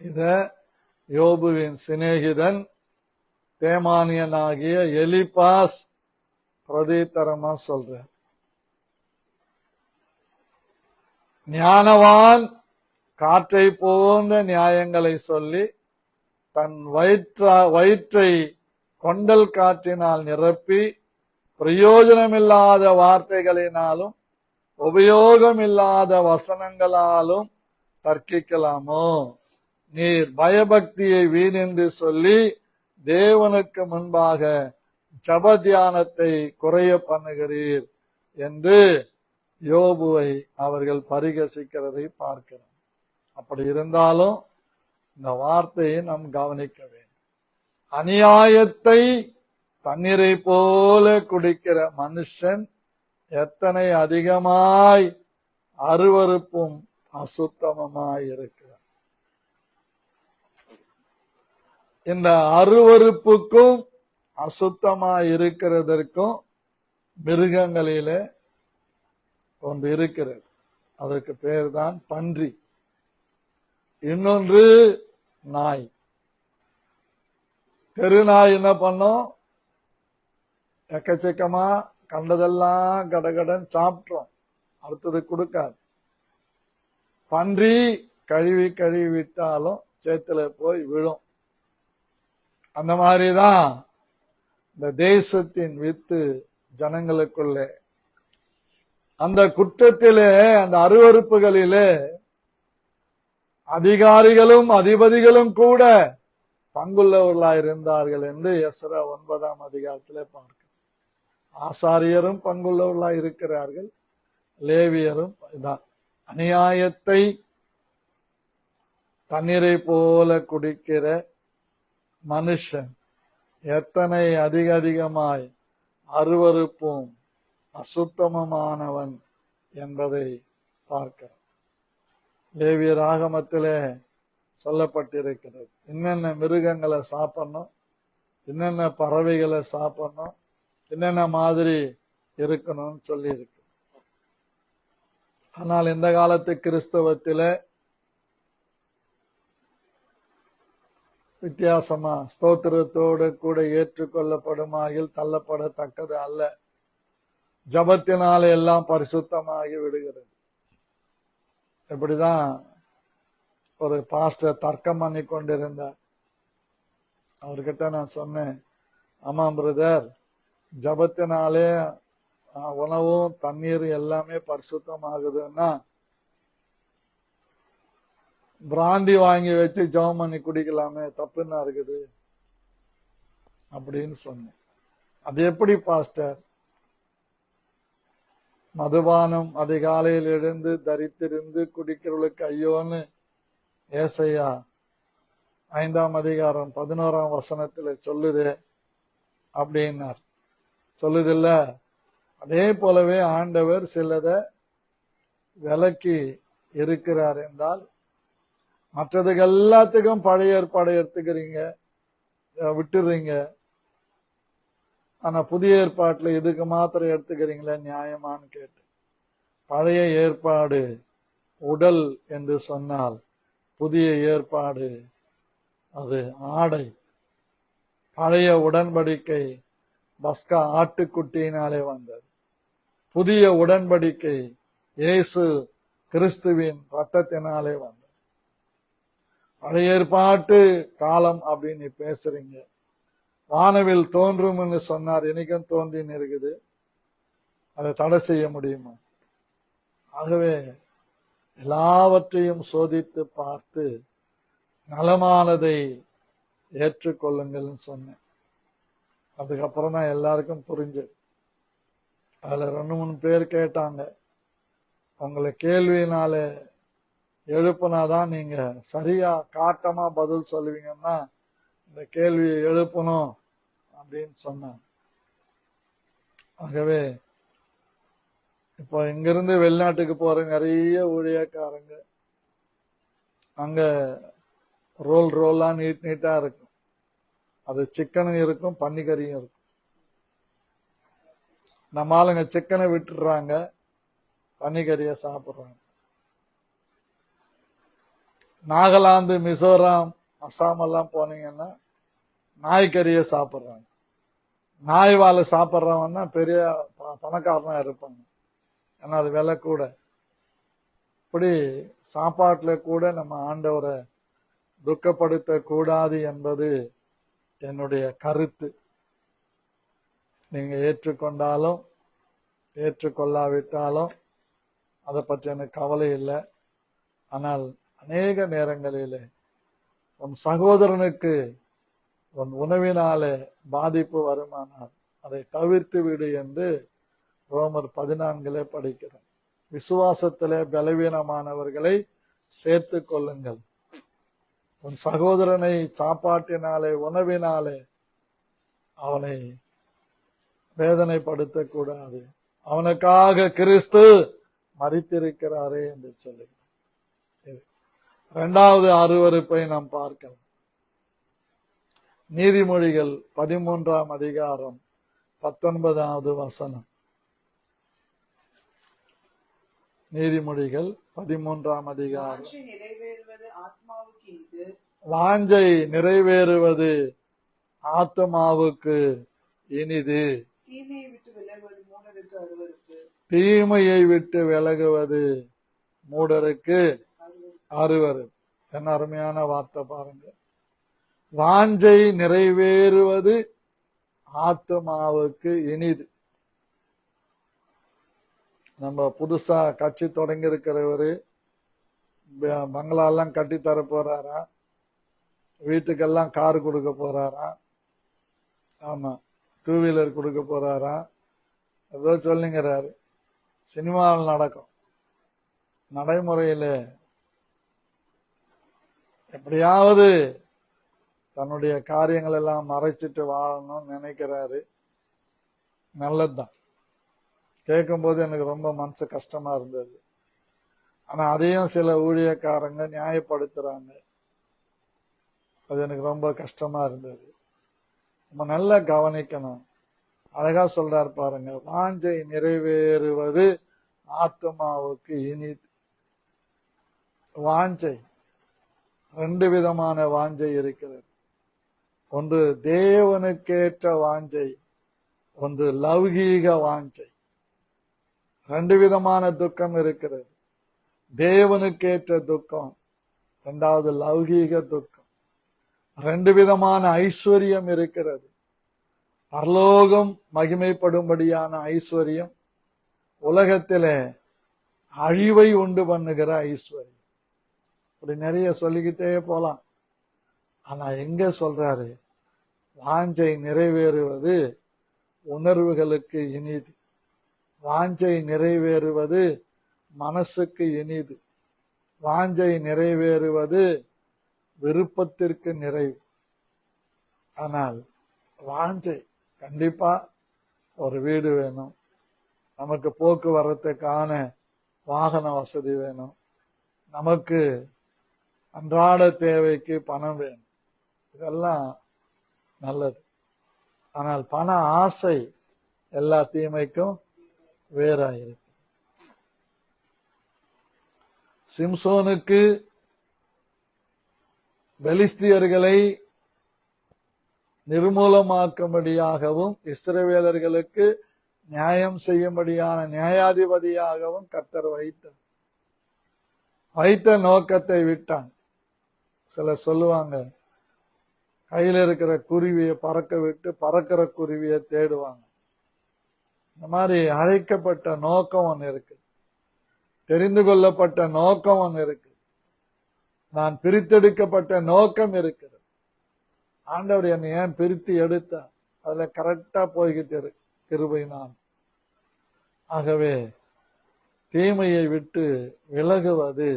இத யோபுவின் சிநேகிதன் தேமானியனாகிய எலிபாஸ் பிரதித்தரமா சொல்ற. ஞானவான் காற்றை போன்ற நியாயங்களை சொல்லி தன் வயிற்றை கொண்டல் காற்றினால் நிரப்பி பிரயோஜனமில்லாத வார்த்தைகளினாலும் உபயோகமில்லாத வசனங்களாலும் தர்க்கிக்கலாமோ? நீர் பயபக்தியை வீணென்று சொல்லி தேவனுக்கு முன்பாக ஜப தியானத்தை குறைய பண்ணுகிறீர் என்று யோபுவை அவர்கள் பரிகசிக்கிறதை பார்க்கிறோம். அப்படி இருந்தாலும் இந்த வார்த்தையை நாம் கவனிக்க வேண்டும். அநியாயத்தை தண்ணீரை போல குடிக்கிற மனுஷன் எத்தனை அதிகமாய் அருவருப்பும் அசுத்தமுமாய் இருக்கிறார். இந்த அருவருப்புக்கும் அசுத்தமாய் இருக்கிறதற்கும் மிருகங்களிலே ஒன்று இருக்கிறது. அதற்கு பேர்தான் பன்றி. இன்னொன்று நாய். தெருநாய் என்ன பண்ணும்? எக்கச்சக்கமா கண்டதெல்லாம் கடகடன் சாப்பிட்டோம், அடுத்தது கொடுக்காது. பன்றி கழுவி விட்டாலும் சேத்துல போய் விழும். அந்த மாதிரிதான் இந்த தேசத்தின் வித்து ஜனங்களுக்குள்ளே. அந்த குற்றத்திலே, அந்த அருவருப்புகளிலே அதிகாரிகளும் அதிபதிகளும் கூட பங்குள்ளவர்களாய் இருந்தார்கள் என்று எஸ்ரா 9ஆம் அதிகாரத்திலே பார்க்கிறோம். ஆசாரியரும் பங்குள்ளவர்களாய் இருக்கிறார்கள், லேவியரும். அநியாயத்தை தண்ணீரை போல குடிக்கிற மனுஷன் எத்தனை அதிகமாய் அருவருப்பும் அசுத்தமுமானவன் என்பதை பார்க்கிறோம். லேவியர் ஆகமத்திலே சொல்லப்பட்டிருக்கிறது. என்னென்ன மிருகங்களை சாப்பிடணும், என்னென்ன பறவைகளை சாப்பிடணும், என்னென்ன மாதிரி இருக்கணும்னு சொல்லி இருக்கு. ஆனால் இந்த காலத்து கிறிஸ்தவத்தில வித்தியாசமா ஸ்தோத்திரத்தோடு கூட ஏற்றுக்கொள்ளப்படுமாகில் தள்ளப்படத்தக்கது அல்ல, ஜபத்தினாலே எல்லாம் பரிசுத்தமாகி விடுகிறது. இப்படிதான் ஒரு பாஸ்டர் தர்க்கம் பண்ணி கொண்டிருந்தார். அவர்கிட்ட நான் சொன்னேன், ஆமாம் பிரதர், ஜபத்தினாலே உணவும் தண்ணீர் எல்லாமே பரிசுத்தமாகுதுன்னா பிராந்தி வாங்கி வச்சு ஜபம் பண்ணி குடிக்கலாமே, தப்புன்னா இருக்குது அப்படின்னு சொன்னேன். அது எப்படி பாஸ்டர்? மதுபானம் அதிகாலையில் எழுந்து தரித்திருந்து குடிக்கிறவர்களுக்கு ஐயோன்னு ஏசையா 5ஆம் அதிகாரம் 11ஆம் வசனத்துல சொல்லுது அப்படின்னார். சொல்லுதில்ல. அதே போலவே ஆண்டவர் சிலத விலக்கி இருக்கிறார் என்றால், மற்றதுக்கு எல்லாத்துக்கும் பழைய ஏற்பாடை எடுத்துக்கிறீங்க, விட்டுறீங்க. ஆனா புதிய ஏற்பாட்டுல இதுக்கு மாத்திரம் எடுத்துக்கிறீங்களே, நியாயமான்னு கேட்டு. பழைய ஏற்பாடு உடல் என்று சொன்னால், புதிய ஏற்பாடு அது ஆடை. பழைய உடன்படிக்கை பஸ்கா ஆட்டுக்குட்டியினாலே வந்தது. புதிய உடன்படிக்கை இயேசு கிறிஸ்துவின் ரத்தத்தினாலே வந்தது. பழைய ஏற்பாட்டு காலம் அப்படின்னு பேசுறீங்க. வானவில் தோன்றும்னு சொன்னார், இன்னைக்கும் தோன்றின்னு இருக்குது. அதை தடை செய்ய முடியுமா? ஆகவே எல்லாவற்றையும் சோதித்து பார்த்து நலமானதை ஏற்றுக்கொள்ளுங்கள் சொன்னேன். அதுக்கப்புறம் தான் எல்லாருக்கும் புரிஞ்சது. அதுல 2-3 பேர் கேட்டாங்க, உங்களை கேள்வியினால எழுப்புனாதான் நீங்க சரியா காட்டமா பதில் சொல்லுவீங்கன்னா இந்த கேள்வியை எழுப்பணும் அப்படின்னு சொன்னாங்க. ஆகவே இப்போ இங்கிருந்து வெளிநாட்டுக்கு போற நிறைய ஊழியக்காரங்க அங்க ரோலா நீட்டா இருக்கும். அது சிக்கனும் இருக்கும், பன்னிக்கறியும் இருக்கும். நம்ம ஆளுங்க சிக்கனை விட்டுடுறாங்க, பன்னிக்கறிய சாப்பிடுறாங்க. நாகாலாந்து, மிசோரம், அசாம் எல்லாம் போனீங்கன்னா நாய்க்கறிய சாப்பிடுறாங்க. நாய் வாழை சாப்பிட்றவன் தான் பெரிய பணக்காரனா இருப்பாங்க, ஏன்னா அது விலை கூட. இப்படி சாப்பாட்டுல கூட நம்ம ஆண்டவரை துக்கப்படுத்த கூடாது என்பது என்னுடைய கருத்து. நீங்க ஏற்றுக்கொண்டாலும் ஏற்றுக்கொள்ளாவிட்டாலும் அதை பற்றி எனக்கு கவலை இல்லை. ஆனால் அநேக நேரங்களிலே உன் சகோதரனுக்கு உன் உணவினாலே பாதிப்பு வருமானால் அதை தவிர்த்து விடு என்று ரோமர் 14 படிக்கிறோம். விசுவாசத்திலே பலவீனமானவர்களை சேர்த்து கொள்ளுங்கள். உன் சகோதரனை சாப்பாட்டினாலே உணவினாலே அவனை வேதனைப்படுத்த கூடாது. அவனுக்காக கிறிஸ்து மரித்திருக்கிறாரே என்று சொல்லுகிறார். 2வது அருவருப்பை நாம் பார்க்கலாம். நீதிமொழிகள் 13ஆம் அதிகாரம் 19வது வசனம். நீதிமொழிகள் 13ஆம் அதிகாரம். வாஞ்சை நிறைவேறுவது ஆத்மாவுக்கு இனிது, தீமையை விட்டு விலகுவது மூடருக்கு அருவருப்பு. என்ன அருமையான வார்த்தை பாருங்க. வாஞ்சை நிறைவேறுவது ஆத்மாவுக்கு இனிது. நம்ம புதுசா கட்சி தொடங்கி இருக்கிறவரு பங்களா எல்லாம் கட்டி தர போறாரா, வீட்டுக்கெல்லாம் கார் கொடுக்க போறாராம். ஆமா, 2 வீலர் கொடுக்க போறாராம். ஏதோ சொல்லுங்கிறாரு. சினிமாவில் நடக்கும். நடைமுறையில எப்படியாவது தன்னுடைய காரியங்கள் எல்லாம் மறைச்சிட்டு வாழணும்னு நினைக்கிறாரு. நல்லதுதான். கேட்கும் போது எனக்கு ரொம்ப மனசு கஷ்டமா இருந்தது. ஆனா அதையும் சில ஊழியக்காரங்க நியாயப்படுத்துறாங்க. அது எனக்கு ரொம்ப கஷ்டமா இருந்தது. நம்ம நல்லா கவனிக்கணும். அழகா சொல்றாரு பாருங்க, வாஞ்சை நிறைவேறுவது ஆத்மாவுக்கு இனிது. வாஞ்சை 2 விதமான வாஞ்சை இருக்கிறது. ஒன்று தேவனுக்கேற்ற வாஞ்சை, ஒன்று லௌகீக வாஞ்சை. 2 விதமான துக்கம் இருக்கிறது. தேவனுக்கேற்ற துக்கம், 2வது லௌகீக துக்கம். 2 விதமான ஐஸ்வர்யம் இருக்கிறது. பரலோகம் மகிமைப்படும்படியான ஐஸ்வர்யம், உலகத்திலே அழிவை உண்டு பண்ணுகிற ஐஸ்வர்யம். இப்படி நிறைய சொல்லிக்கிட்டே போலாம். ஆனா எங்க சொல்றாரு, வாஞ்சை நிறைவேறுவது உணர்வுகளுக்கு இனிது. வாஞ்சை நிறைவேறுவது மனசுக்கு இனிது. வாஞ்சை நிறைவேறுவது விருப்பத்திற்கு நிறைவு. ஆனால் வாஞ்சை கண்டிப்பா ஒரு வீடு வேணும், நமக்கு போக்குவரத்துக்கான வாகன வசதி வேணும், நமக்கு அன்றாட தேவைக்கு பணம் வேணும். இதெல்லாம் நல்லது. ஆனால் பண ஆசை எல்லா தீமைக்கும் வேறாயிருக்கு. சிம்சோனுக்கு பெலிஸ்தியர்களை நிர்மூலமாக்கும்படியாகவும் இஸ்ரவேலர்களுக்கு நியாயம் செய்யும்படியான நியாயாதிபதியாகவும் கர்த்தர் வைத்த நோக்கத்தை விட்டான். சிலர் சொல்லுவாங்க, கையில இருக்கிற குருவியை பறக்க விட்டு பறக்கிற குருவியை தேடுவாங்க. இந்த மாதிரி அழைக்கப்பட்ட நோக்கம் ஒன்று இருக்கு, தெரிந்து கொள்ளப்பட்ட நோக்கம் ஒன்று இருக்கு, நான் பிரித்தெடுக்கப்பட்ட நோக்கம் இருக்கிறது. ஆண்டவர் என்னை ஏன் பிரித்து எடுத்தார், அதுல கரெக்டா போய்கிட்டு இருக்கு கிருபையினால். ஆகவே தீமையை விட்டு விலகுவது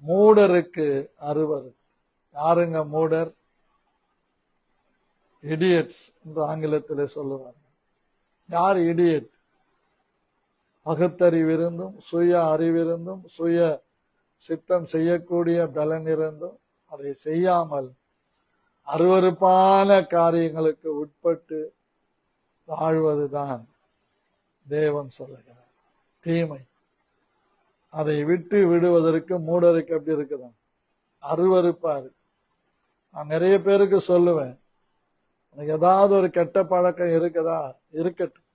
மூடருக்கு அருவரு. யாருங்க மூடர்? இடியட்ஸ் என்று ஆங்கிலத்திலே சொல்லுவார். யார் இடியட்? பகுத்தறிவிருந்தும் சுய அறிவிருந்தும் சுய சித்தம் செய்யக்கூடிய பலன் இருந்தும் அதை செய்யாமல் அருவருப்பான காரியங்களுக்கு உட்பட்டு வாழ்வதுதான் தேவன் சொல்லுகிறார் தீமை. அதை விட்டு விடுவதற்கு மூடருக்கு எப்படி இருக்குதான்? அருவருப்பா இருக்கு. நான் நிறைய பேருக்கு சொல்லுவேன், உனக்கு ஏதாவது ஒரு கெட்ட பழக்கம் இருக்குதா? இருக்கட்டும்.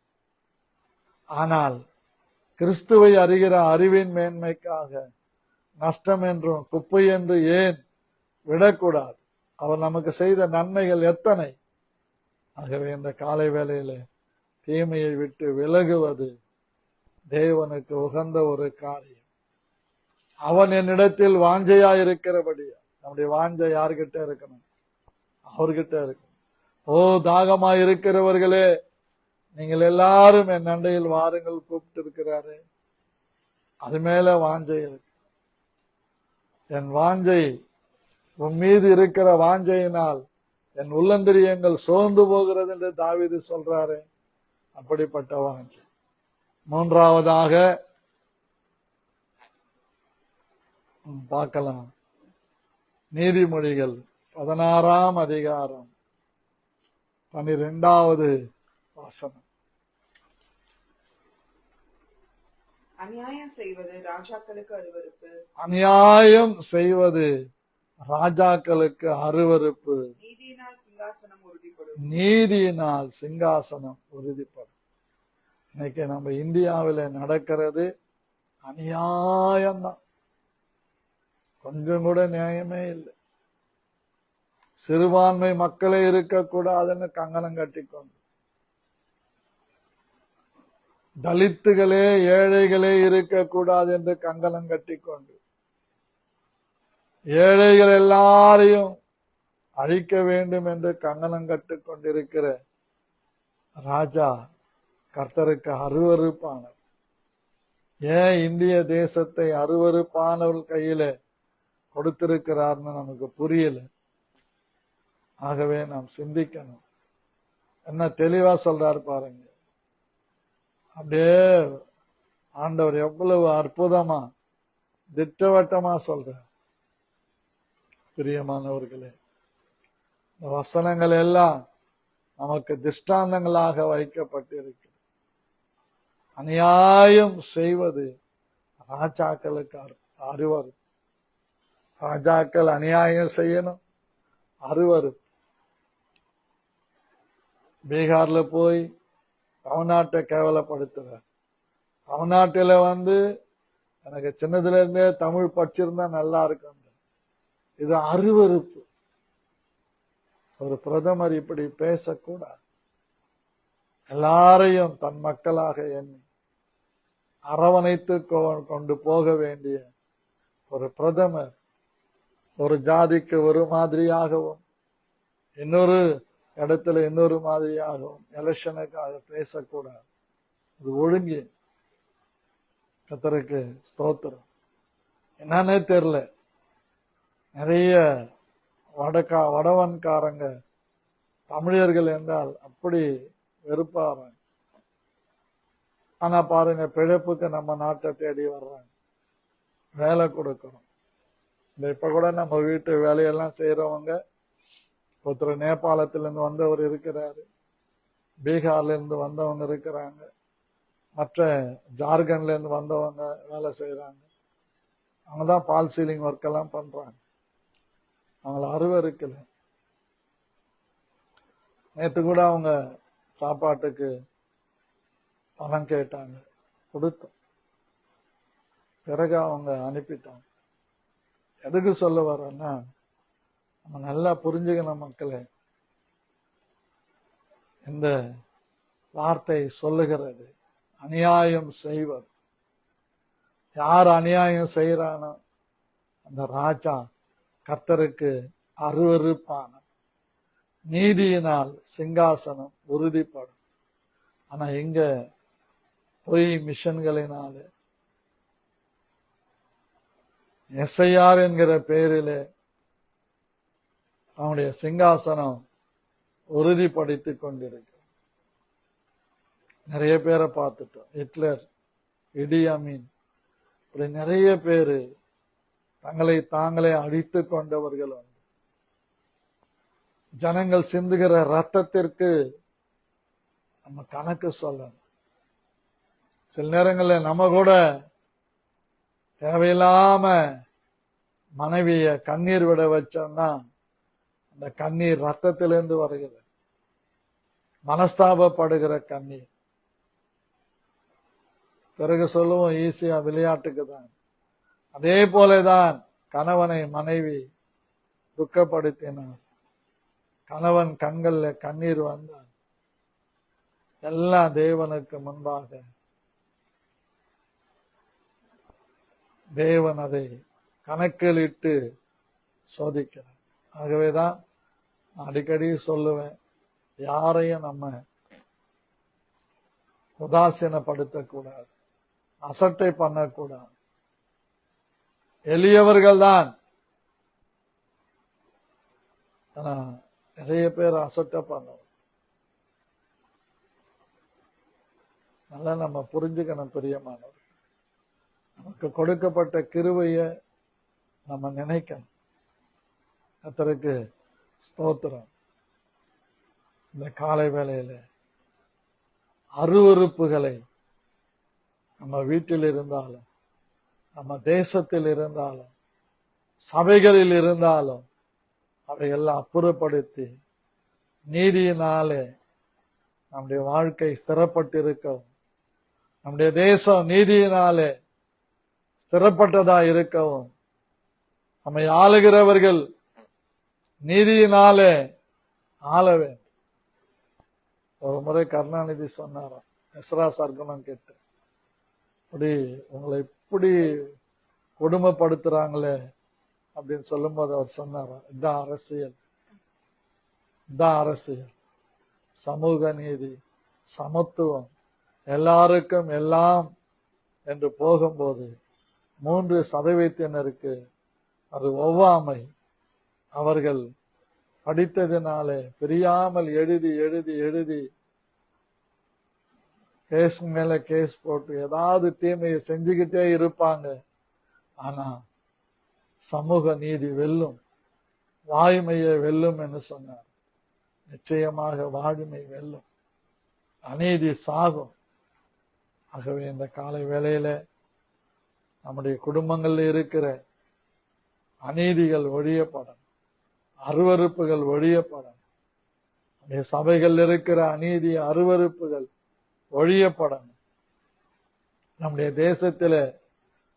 ஆனால் கிறிஸ்துவை அறிகிற அறிவின் மேன்மைக்காக நஷ்டம் என்றும் குப்பை என்று ஏன் விடக்கூடாது? அவர் நமக்கு செய்த நன்மைகள் எத்தனை! ஆகவே இந்த காலை வேளையில தீமையை விட்டு விலகுவது தேவனுக்கு உகந்த ஒரு காரியம். அவன் என்னிடத்தில் வாஞ்சையா இருக்கிறபடியா. நம்முடைய வாஞ்சை யார்கிட்ட இருக்கணும்? அவர்கிட்ட இருக்கணும். ஓ தாகமா இருக்கிறவர்களே, நீங்கள் எல்லாரும் என் அண்டையில் வாருங்கள் கூப்பிட்டு இருக்கிறாரு. அது மேல வாஞ்சை இருக்கு. என் வாஞ்சை உன் மீது இருக்கிற வாஞ்சையினால் என் உள்ளந்திரியங்கள் சோர்ந்து போகிறது என்று தாவீது சொல்றாரு. அப்படிப்பட்ட வாஞ்சை. மூன்றாவதாக பார்க்கலாம், நீதிமொழிகள் 16ஆம் அதிகாரம் 12வது வசனம்.
அநியாயம் செய்வது ராஜாக்களுக்கு அருவருப்பு.
அநியாயம் செய்வது ராஜாக்களுக்கு அருவருப்பு.
நீதியினால் சிங்காசனம் உறுதிப்படும்.
நீதியினால் சிங்காசனம் உறுதிப்படும். இன்னைக்கு நம்ம இந்தியாவில நடக்கிறது அநியாயம்தான். கொஞ்சம் கூட நியாயமே இல்லை. சிறுபான்மை மக்களே இருக்கக்கூடாதுன்னு கங்கணம் கட்டிக்கொண்டு, தலித்துகளே ஏழைகளே இருக்கக்கூடாது என்று கங்கணம் கட்டிக்கொண்டு, ஏழைகள் எல்லாரையும் அழிக்க வேண்டும் என்று கங்கணம் கட்டுக் கொண்டிருக்கிற ராஜா கர்த்தருக்கு அருவருப்பானவர். ஏன் இந்திய தேசத்தை அருவருப்பானவர்கள் கையில கொடுத்திருக்கிறார்னு நமக்கு புரியல. ஆகவே நாம் சிந்திக்கணும். என்ன தெளிவா சொல்றாரு பாருங்க. அப்படியே ஆண்டவர் எவ்வளவு அற்புதமா திட்டவட்டமா சொல்றார். பிரியமானவர்களே, இந்த வசனங்கள் எல்லாம் நமக்கு திஷ்டாந்தங்களாக வைக்கப்பட்டிருக்கு. அநியாயம் செய்வது ராஜாக்களுக்கு அருவருப்பு. ராஜாக்கள் அநியாயம் செய்யணும், அருவருப்பு. பீகார்ல போய் தமிழ்நாட்டை கேவலப்படுத்துறார். தமிழ்நாட்டில எனக்கு சின்னதுல இருந்தே தமிழ் படிச்சிருந்தா நல்லா இருக்கும். இது அருவருப்பு. ஒரு பிரதமர் இப்படி பேசக்கூடாது. எல்லாரையும் தன் மக்களாக எண்ணி அரவணைத்து கொண்டு போக வேண்டிய ஒரு பிரதமர் ஒரு ஜாதிக்கு ஒரு மாதிரியாகவும் இன்னொரு இடத்துல இன்னொரு மாதிரியாகவும் எலெக்ஷனுக்காக பேசக்கூடாது. அது ஒழுங்கு. கர்த்தருக்கு ஸ்தோத்திரம். என்னன்னே தெரியல, நிறைய வடவன்காரங்க தமிழர்கள் என்றால் அப்படி வெறுப்பாங்க. ஆனா பாருங்க, பிழைப்புக்கு நம்ம நாட்டை தேடி வர்றாங்க, வேலை கொடுக்கணும். இப்ப கூட நம்ம வீட்டு வேலையெல்லாம் செய்யறவங்க, ஒருத்தர் நேபாளத்திலிருந்து வந்தவர் இருக்கிறாரு, பீகார்ல இருந்து வந்தவங்க இருக்கிறாங்க, மற்ற ஜார்க்கண்ட்ல இருந்து வந்தவங்க வேலை செய்யறாங்க. அவங்கதான் பால் சீலிங் ஒர்க் எல்லாம் பண்றாங்க. அவங்கள அருவருக்கல. நேற்று கூட அவங்க சாப்பாட்டுக்கு பணம் கேட்டாங்க, கொடுத்தோம். பிறகு அவங்க அனுப்பிட்டாங்க. எதுக்கு சொல்ல வர்றேன்னா, நம்ம நல்லா புரிஞ்சுக்கணும் மக்களே. இந்த வார்த்தை சொல்லுகிறது அநியாயம் செய்வது. யார் அநியாயம் செய்யறானோ அந்த ராஜா கர்த்தருக்கு அருவருப்பான. நீதியினால் சிங்காசனம் உறுதிப்படும். ஆனா இங்க பொய் மிஷன்களினால எஸ்ஐஆர் என்கிற பெயரிலே அவனுடைய சிங்காசனம் உறுதிப்படுத்திக் கொண்டிருக்க. நிறைய பேரை பார்த்துட்டோம். ஹிட்லர், இடி அமீன், இப்படி நிறைய பேரு தங்களை தாங்களே அழித்து கொண்டவர்கள் உண்டு. ஜனங்கள் சிந்துகிற ரத்தத்திற்கு நம்ம கணக்கு சொல்லணும். சில நேரங்களில் நம்ம கூட தேவையில்லாம மனைவிய கண்ணீர் விட வச்சோம்னா அந்த கண்ணீர் ரத்தத்திலிருந்து வருகிறது, மனஸ்தாபப்படுகிற கண்ணீர். பிறகு சொல்லுவோம் ஈஸியா விளையாட்டுக்கு தான். அதே போலதான் கணவனை மனைவி துக்கப்படுத்தினார். கணவன் கண்கள்ல கண்ணீர் வந்தார். எல்லாம் தேவனுக்கு முன்பாக தேவன் அதை கணக்கிலிட்டு சோதிக்கிறார். ஆகவேதான் அடிக்கடி சொல்லுவேன், யாரையும் நம்ம உதாசீனப்படுத்தக்கூடாது, அசட்டை பண்ணக்கூடாது. எளியவர்கள் தான். ஆனா நிறைய பேர் அசட்டை பண்ணுவோம். நல்லா நம்ம புரிஞ்சுக்கணும் பிரியமானவர். நமக்கு கொடுக்கப்பட்ட கிருபைய நம்ம நினைக்கணும். கர்த்தருக்கு ஸ்தோத்திரம். இந்த காலை வேளையில அருவருப்புகளை நம்ம வீட்டில் இருந்தாலும், நம்ம தேசத்தில் இருந்தாலும், சபைகளில் இருந்தாலும் அவையெல்லாம் அப்புறப்படுத்தி நீதியினாலே நம்முடைய வாழ்க்கை ஸ்திரப்பட்டிருக்கவும், நம்முடைய தேசம் நீதியினாலே ஸ்திரப்பட்டதா இருக்கவும், நம்மை ஆளுகிறவர்கள் நீதியினாலே ஆள வேண்டும். ஒரு முறை கருணாநிதி சொன்னாராம், எஸ்ரா சர்க்குணம் கேட்டு, அப்படி உங்களை இப்படி கொடுமைப்படுத்துறாங்களே அப்படின்னு சொல்லும் போது அவர் சொன்னாராம், இதுதான் அரசியல். இதான் அரசியல், சமூக நீதி, சமத்துவம், எல்லாருக்கும் எல்லாம் என்று போகும்போது 3% அது ஒவ்வாமை. அவர்கள் படித்ததினாலே பிரியாமல் எழுதி எழுதி எழுதி கேஸ் மேல கேஸ் போட்டு ஏதாவது தீமையை செஞ்சுக்கிட்டே இருப்பாங்க. ஆனா சமூக நீதி வெல்லும், வாய்மையை வெல்லும் என்று சொன்னார். நிச்சயமாக வாய்மை வெல்லும், அநீதி சாகும். ஆகவே இந்த காலை வேளையில நம்முடைய குடும்பங்கள்ல இருக்கிற அநீதிகள் ஒழியப்படும், அருவருப்புகள் ஒழியப்படும். நம்முடைய சபைகள் இருக்கிற அநீதி அருவருப்புகள் ஒழியப்படும். நம்முடைய தேசத்தில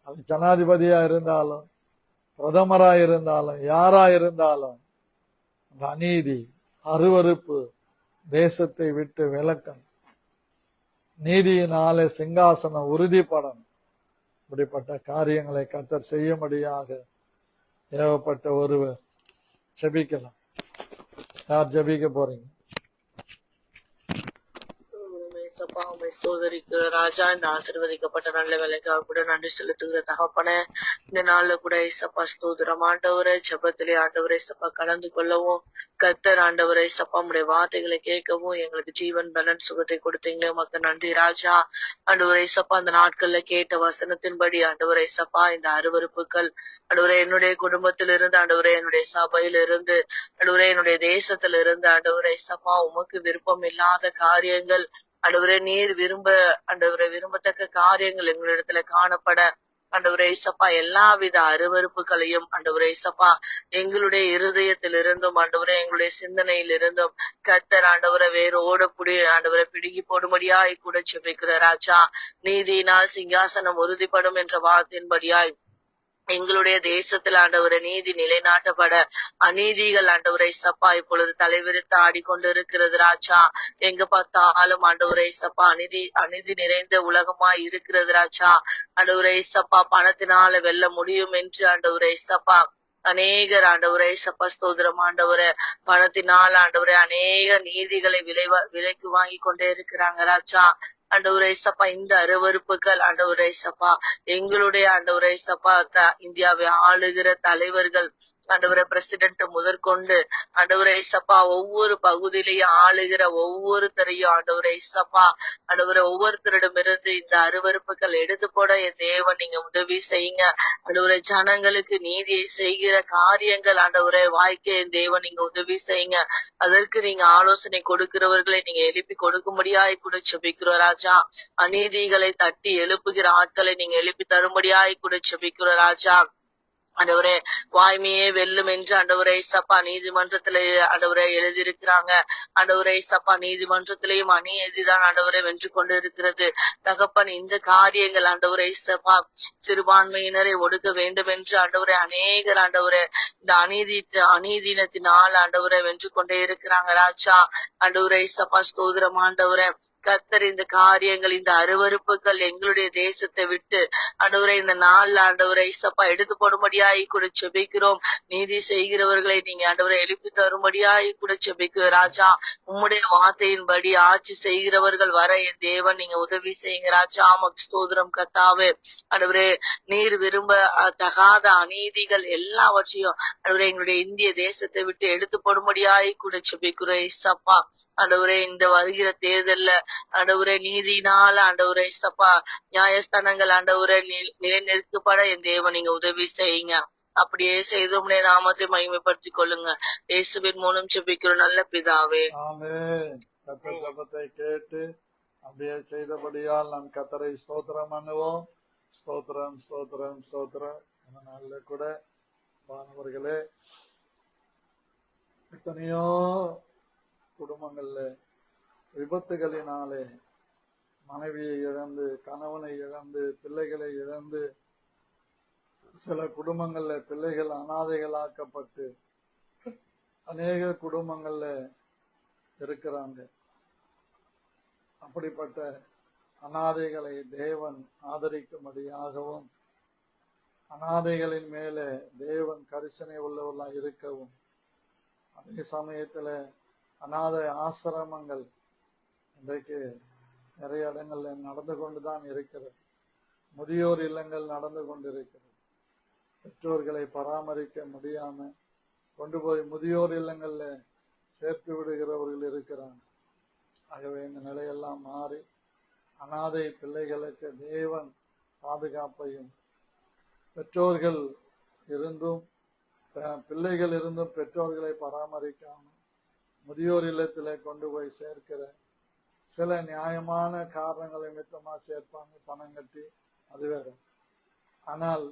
அது ஜனாதிபதியா இருந்தாலும் பிரதமரா இருந்தாலும் யாரா இருந்தாலும் அந்த அநீதி அருவருப்பு தேசத்தை விட்டு விலக்கணும். நீதியினாலே சிங்காசனம் உறுதிப்படணும். இப்படிப்பட்ட காரியங்களை கர்த்தர் செய்யும்படியாக ஏவப்பட்ட ஒருவர் ஜெபிக்கலாம். யார் ஜெபிக்க போறீங்க?
ஏசப்பா, உம்மை ஸ்தோத்தரிக்கிற ராஜா, இந்த ஆசீர்வதிக்கப்பட்ட நல்ல வேலைக்காக கூட நன்றி செலுத்துகிற தகப்பனே, இந்த நாள்ல கூட ஏசப்பா ஸ்தோத்திரம் ஆண்டவரே. ஜெபத்திலே ஆண்டவரே ஏசப்பா கலந்து கொள்ளவும், கர்த்தர் ஆண்டவரே ஏசப்பா உம்முடைய வார்த்தைகளை கேட்கவும் எங்களுக்கு ஜீவன் பலன் சுகத்தை கொடுத்தீங்களே, உமக்கு நன்றி ராஜா. ஆண்டவரே ஏசப்பா அந்த நாட்கள்ல கேட்ட வசனத்தின்படி ஆண்டவரே ஏசப்பா இந்த அருவருப்புகள் ஆண்டவரே என்னுடைய குடும்பத்திலிருந்து, ஆண்டவரே என்னுடைய சபையிலிருந்து, ஆண்டவரே என்னுடைய தேசத்திலிருந்து, ஆண்டவரே ஏசப்பா உமக்கு விருப்பம் இல்லாத காரியங்கள், ஆண்டவரே நீர் ஆண்டவரே விரும்பத்தக்க காரியங்கள் எங்களிடத்துல காணப்பட, ஆண்டவரே ஏசப்பா எல்லாவித அருவருப்புகளையும் ஆண்டவரே ஏசப்பா எங்களுடைய இருதயத்திலிருந்தும், ஆண்டவரே எங்களுடைய சிந்தனையிலிருந்தும் கர்த்தர் ஆண்டவரை வேரோடு ஆண்டவரை பிடுங்கி போடும்படியாய் கூட ஜெபிக்கிற ராஜா. நீதியினால் சிங்காசனம் உறுதிப்படும் என்ற வார்த்தையின்படியாய் எங்களுடைய தேசத்தில் ஆண்டவரை நீதி நிலைநாட்டப்பட, அநீதிகள் ஆண்டவரை சப்பா இப்பொழுது தலைவிரித்து ஆடிக்கொண்டிருக்கிறது ராஜா. எங்க பார்த்தாலும் ஆண்டவரை சப்பா அநீதி நிறைந்த உலகமாய் இருக்கிறது ராஜா. ஆண்டவரை சப்பா பணத்தினால வெல்ல முடியும் என்று ஆண்டவரை சப்பா அநேகர் ஆண்டவரே சப்பா ஸ்தோத்திரம் ஆண்டவரே பணத்தினால் ஆண்டவரே அநேக நீதிகளை விலைக்கு வாங்கி கொண்டே இருக்கிறாங்க ராஜா. ஆண்டவரே சப்பா இந்த அருவருப்புகள் ஆண்டவரே சப்பா எங்களுடைய ஆண்டவரே சப்பா இந்தியாவை ஆளுகிற தலைவர்கள் ஆண்டவரே பிரசிடென்ட் முதற்கொண்டு ஆண்டவரே சப்பா ஒவ்வொரு பகுதியிலையும் ஆளுகிற ஒவ்வொருத்தரையும் ஆண்டவரே சப்பா ஆண்டவரை ஒவ்வொருத்தரிடமிருந்து இந்த அருவருப்புகள் எடுத்து போட என் தேவன் நீங்க உதவி செய்யுங்க. ஆண்டவரை ஜனங்களுக்கு நீதியை செய்கிற காரியங்கள் ஆண்டவரை வாய்க்க என் தேவன் நீங்க உதவி செய்யுங்க. அதற்கு நீங்க ஆலோசனை கொடுக்கிறவர்களை நீங்க எழுப்பி கொடுக்கும்படியாய் கூட செபிக்கிறோம் ராஜா. அநீதிகளை தட்டி எழுப்புகிற ஆட்களை நீங்க எழுப்பி தரும்படியாய் கூட செபிக்கிறோம் ராஜா. ஆண்டவரே வாய்மையே வெல்லும் என்று ஆண்டவரே சப்பா நீதிமன்றத்திலே ஆண்டவரே எழுதியிருக்கிறாங்க. ஆண்டவரே சப்பா நீதிமன்றத்திலேயும் அநீதிதான் ஆண்டவரை வென்று கொண்டு இருக்கிறது தகப்பன். இந்த காரியங்கள் ஆண்டவரே சப்பா சிறுபான்மையினரை ஒடுக்க வேண்டும் என்று ஆண்டவரே அநேகர் ஆண்டவரே இந்த அநீதினத்தினால் ஆண்டவரை வென்று கொண்டே இருக்கிறாங்க ராஜா. ஆண்டவரே சப்பா ஸ்தோத்திரம் ஆண்டவரே கர்த்தர் இந்த காரியங்கள் இந்த அருவருப்புகள் எங்களுடைய தேசத்தை விட்டு ஆண்டவரே இந்த நாள்ல ஆண்டவரை சப்பா எடுத்து போடும்படியாய் கூட செபிக்கிறோம். நீதி செய்கிறவர்களை நீங்க ஆண்டவரை எழுப்பி தரும்படியாய் கூட செபிக்கிறோம் ராஜா. உம்முடைய வார்த்தையின்படி ஆட்சி செய்கிறவர்கள் வர என் தேவன் நீங்க உதவி செய்யுங்க ராஜா. ஸ்தோத்திரம் கர்த்தாவே. ஆண்டவரே நீர் விரும்ப தகாத அநீதிகள் எல்லாவற்றையும் ஆண்டவரே எங்களுடைய இந்திய தேசத்தை விட்டு எடுத்து போடும்படியாய் கூட செபிக்கிறோம் ஏசப்பா. ஆண்டவரே இந்த வருகிற தேர்தல்ல ஆண்டவரே நீதினால ஆண்டவரே சப்பா நியாயஸ்தானங்கள் ஆண்டவரே நிலைநிறுத்தப்பட என் தேவன் நீங்க உதவி செய்யுங்க. அப்படியே செய்தோம்னே நாமத்தை மகிமைப்படுத்திக் கொள்ளுங்க. இயேசுவின் மூலம் ஜெபிக்கிறோம் நல்ல பிதாவே.
ஆமென். கர்த்தர் ஜெபத்தை கேட்டு அப்படியே செய்தபடியால் நாம் கர்த்தரை ஸ்தோத்திரம் பண்ணுவோம். ஸ்தோத்திரம் ஸ்தோத்திரம் ஸ்தோத்திரம். இந்த நாள்ல கூட மாணவர்களே எத்தனையோ குடும்பங்கள்ல விபத்துகளினாலே மனைவியை இழந்து, கணவனை இழந்து, பிள்ளைகளை இழந்து, சில குடும்பங்கள்ல பிள்ளைகள் அனாதைகளாக்கப்பட்டு அநேக குடும்பங்கள்ல இருக்கிறாங்க. அப்படிப்பட்ட அனாதைகளை தேவன் ஆதரிக்கும்படியாகவும் அனாதைகளின் மேலே தேவன் கரிசனை உள்ளவர்களாக இருக்கவும், அதே சமயத்துல அநாதை ஆசிரமங்கள் இன்றைக்கு நிறைய இடங்கள்ல நடந்து கொண்டுதான் இருக்கிறது. முதியோர் இல்லங்கள் நடந்து கொண்டிருக்கிறது. பெற்றோர்களை பராமரிக்க முடியாம கொண்டு போய் முதியோர் இல்லங்கள்ல சேர்த்து விடுகிறவர்கள் இருக்கிறாங்க. ஆகவே இந்த நிலையெல்லாம் மாறி அநாதை பிள்ளைகளுக்கு தேவன் பாதுகாப்பையும், பெற்றோர்கள் இருந்தும் பிள்ளைகள் இருந்தும் பெற்றோர்களை பராமரிக்காம முதியோர் இல்லத்திலே கொண்டு போய் சேர்க்கிற சில நியாயமான காரணங்களை நிமித்தமா சேர்ப்பாங்க, பணம் கட்டி, அது வேற. ஆனால்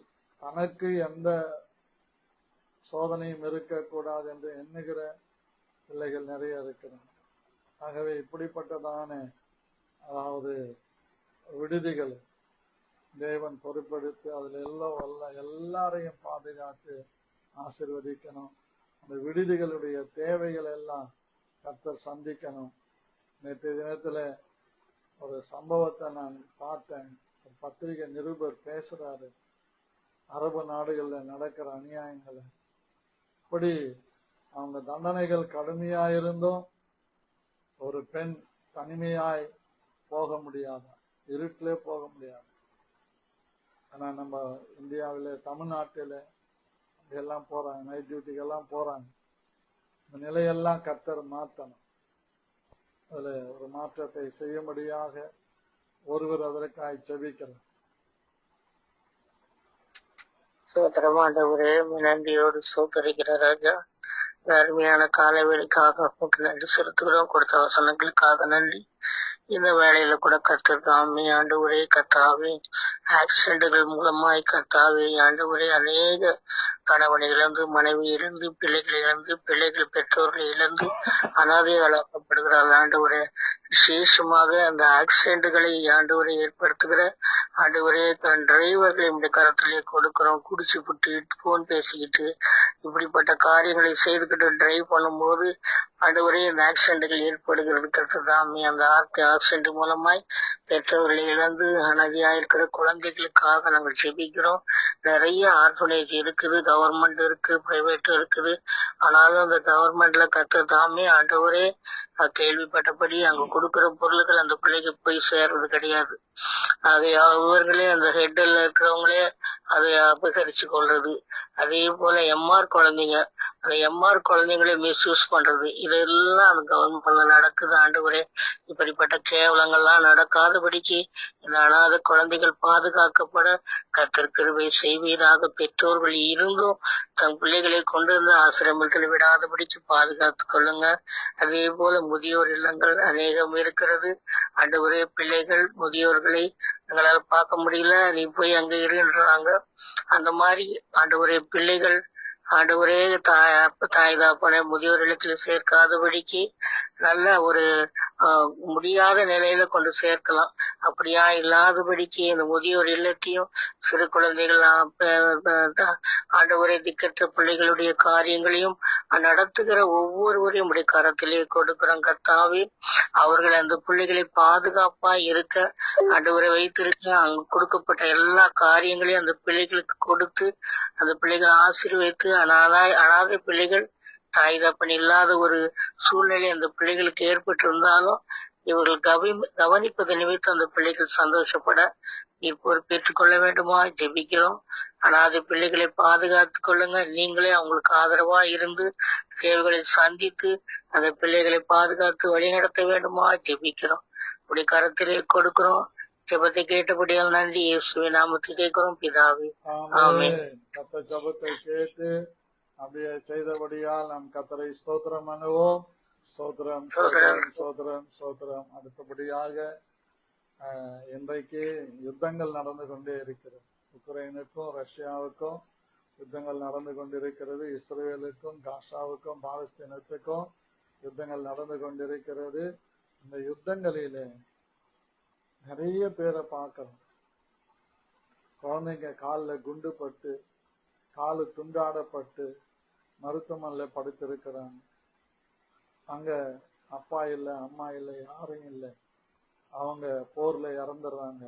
தனக்கு எந்த சோதனையும் இருக்கக்கூடாது என்று எண்ணுகிற பிள்ளைகள் நிறைய இருக்கிறாங்க. ஆகவே இப்படிப்பட்டதான அதாவது விடுதிகள் தேவன் பொறுப்பெடுத்து அதுல எல்லாரையும் பாதுகாத்து ஆசீர்வதிக்கணும். அந்த விடுதிகளுடைய தேவைகள் எல்லாம் கர்த்தர் சந்திக்கணும். நேற்று தினத்துல ஒரு சம்பவத்தை நான் பார்த்தேன். ஒரு பத்திரிகை நிருபர் பேசுறாரு, அரபு நாடுகள்ல நடக்கிற அநியாயங்களை. இப்படி அவங்க தண்டனைகள் கடுமையாயிருந்தும் ஒரு பெண் தனிமையாய் போக முடியாத, இருட்டிலே போக முடியாது. ஆனா நம்ம இந்தியாவில, தமிழ்நாட்டில எல்லாம் போறாங்க, நைட் டியூட்டிக்கெல்லாம் போறாங்க. இந்த நிலையெல்லாம் கர்த்தர் மாற்றணும். அதுல ஒரு மாற்றத்தை செய்யும்படியாக ஒருவர் அதற்காய் செபிக்கிறார்.
சோதரமாண்டவரே, நன்றியோடு சோதரிக்கிற ராஜா, அருமையான காலவேளைக்காக நன்றி செலுத்துகிறோம். கொடுத்த வசனங்களுக்காக நன்றி. இந்த வேலையில கூட கர்த்தர் தாமே ஆண்டவரே, கர்த்தாவே, ஆக்சிடென்ட்கள் மூலமாய் கர்த்தாவே ஆண்டவரே, அநேக கணவனை இழந்து, மனைவி இழந்து, பிள்ளைகளை இழந்து, பிள்ளைகள் பெற்றோர்களை இழந்து அனாதைகளாக்கப்படுகிறார்கள். ஆண்டவரே, விசேஷமாக அந்த ஆக்சிடென்ட்களை ஆண்டவரை ஏற்படுத்துகிற ஆண்டவரே தன் டிரைவர்களை இந்த கரத்திலே கொடுக்கிறோம். குடிச்சு புட்டு போன் பேசிக்கிட்டு இப்படிப்பட்ட காரியங்களை செய்துக்கிட்டு டிரைவ் பண்ணும்போது ஆண்டவரே இந்த ஆக்சிடென்ட்கள் ஏற்படுகிறது. கர்த்ததாமே அந்த ஆக்சிடென்ட் மூலமாய் பெற்றவர்களை இழந்து அனாதையா இருக்கிற குழந்தைகளுக்காக நாங்கள் ஜெபிக்கிறோம். நிறைய ஆர்பனேஜ் இருக்குது, கவர்மெண்ட் இருக்கு, பிரைவேட் இருக்குது. ஆனாலும் அந்த கவர்மெண்ட்ல கர்த்ததாமே ஆண்டவரே கேள்விப்பட்டபடி அங்க கொடுக்கிற பொருட்கள் அந்த பிள்ளைக்கு போய் சேர்றது கிடையாது. அதை இவர்களே அந்த ஹெட்ல இருக்கிறவங்களே அதை அபகரிச்சு கொள்றது. அதே போல எம்ஆர் குழந்தைங்க, அந்த எம்ஆர் குழந்தைங்களை மிஸ்யூஸ் பண்றது, இதெல்லாம் அந்த கவர்மெண்ட்ல நடக்குது. ஆண்டவரே, இப்படிப்பட்ட கேவலங்கள்லாம் நடக்காதபடிக்கு இந்த அனாதை குழந்தைகள் பாதுகாக்கப்பட கர்த்தர் கிருபை செய்வீராக. பெற்றோர்கள் இருந்தும் தன் பிள்ளைகளை கொண்டு வந்து ஆசிரமத்தில் விடாதபடிக்கு பாதுகாத்து கொள்ளுங்க. அதே போல முதியோர் இல்லங்கள் அநேகம் இருக்கிறது. ஆண்டவரே, பிள்ளைகள் முதியோர்களை எங்களால் பார்க்க முடியல, நீ போய் அங்க இருன்றாங்க. அந்த மாதிரி ஆண்டவரே பிள்ளைகள் ஆண்டவரே தாய் தாப்பனை முதியோர் இல்லத்தில் சேர்க்காதபடிக்கு நல்ல ஒரு முடியாத நிலையில கொண்டு சேர்க்கலாம். அப்படியா இல்லாதபடிக்கு இந்த முதியோர் இல்லத்தையும் சிறு குழந்தைகள் ஆண்டவரே திக்கற்ற பிள்ளைகளுடைய காரியங்களையும் நடத்துகிற ஒவ்வொருவரையும் உடைய கரத்திலே கொடுக்கிறோம். கர்த்தாவே, அவர்கள் அந்த பிள்ளைகளை பாதுகாப்பா இருக்க ஆண்டவரை வைத்திருக்க அங்கு கொடுக்கப்பட்ட எல்லா காரியங்களையும் அந்த பிள்ளைகளுக்கு கொடுத்து அந்த பிள்ளைகள் ஆசீர்வதித்து அனாதை பிள்ளைகள் தாய் தப்பன் இல்லாத ஒரு சூழ்நிலை அந்த பிள்ளைகளுக்கு ஏற்பட்டிருந்தாலும் இவர்கள் கவனிப்பது நிமித்தம் அந்த பிள்ளைகள் சந்தோஷப்பட நீர் பொறுப்பேற்றுக் கொள்ள வேண்டுமா ஜெபிக்கிறோம். அனாதை பிள்ளைகளை பாதுகாத்து கொள்ளுங்க. நீங்களே அவங்களுக்கு ஆதரவா இருந்து சேவைகளை சந்தித்து அந்த பிள்ளைகளை பாதுகாத்து வழிநடத்த வேண்டுமா ஜெபிக்கிறோம். உடைய கரத்திலே கொடுக்கிறோம். ஜெபத்தை கேட்டபடியால் நன்றி. இயேசுவின் நாமத்தில் கேட்கிறோம் பிதாவே, ஆமென்.
கர்த்தர் ஜெபத்தை கேட்டு அப்படியே செய்தபடியால் நம் கர்த்தரை ஸ்தோத்திரம் பண்ணுவோம். ஸ்தோத்திரம் ஸ்தோத்திரம் ஸ்தோத்திரம் ஸ்தோத்திரம். அடுத்தபடியாக இன்றைக்கு யுத்தங்கள் நடந்து கொண்டே இருக்கிறது. உக்ரைனுக்கும் ரஷ்யாவுக்கும் யுத்தங்கள் நடந்து கொண்டிருக்கிறது. இஸ்ரேலுக்கும் காசாவுக்கும் பாலஸ்தீனத்துக்கும் யுத்தங்கள் நடந்து கொண்டிருக்கிறது. இந்த யுத்தங்களிலே நிறைய பேரை பார்க்கிறோம். குழந்தைங்க காலில் குண்டு பட்டு, காலு துண்டாடப்பட்டு மருத்துவமனையில படுத்திருக்கிறாங்க. அங்க அப்பா இல்லை, அம்மா இல்லை, யாரும் இல்லை. அவங்க போர்ல இறந்துடுறாங்க.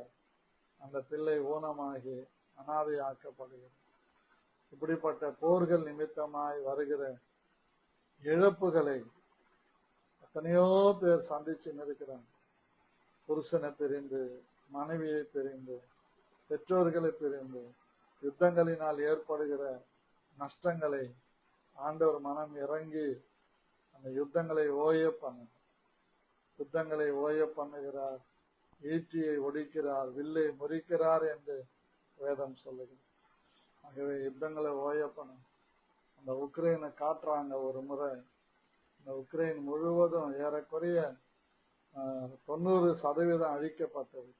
அந்த பிள்ளை ஊனமாகி அனாதையாக்கப்படுகிறது. இப்படிப்பட்ட போர்கள் நிமித்தமாய் வருகிற இழப்புகளை எத்தனையோ பேர் சந்திச்சுன்னு இருக்கிறாங்க. புருஷனை பிரிந்து, மனைவியை பிரிந்து, பெற்றோர்களை பிரிந்து, யுத்தங்களினால் ஏற்படுகிற நஷ்டங்களை ஆண்டவர் மனம் இறங்கி அந்த யுத்தங்களை ஓய பண்ணுகிறார். ஈட்டியை ஒடிக்கிறார், வில்லை முறிக்கிறார் என்று வேதம் சொல்லுகிறது. ஆகவே யுத்தங்களை ஓய பண்ணும். அந்த உக்ரைனை காட்டுறாங்க ஒரு முறை. இந்த உக்ரைன் முழுவதும் ஏறக்குறைய 90% அழிக்கப்பட்டது.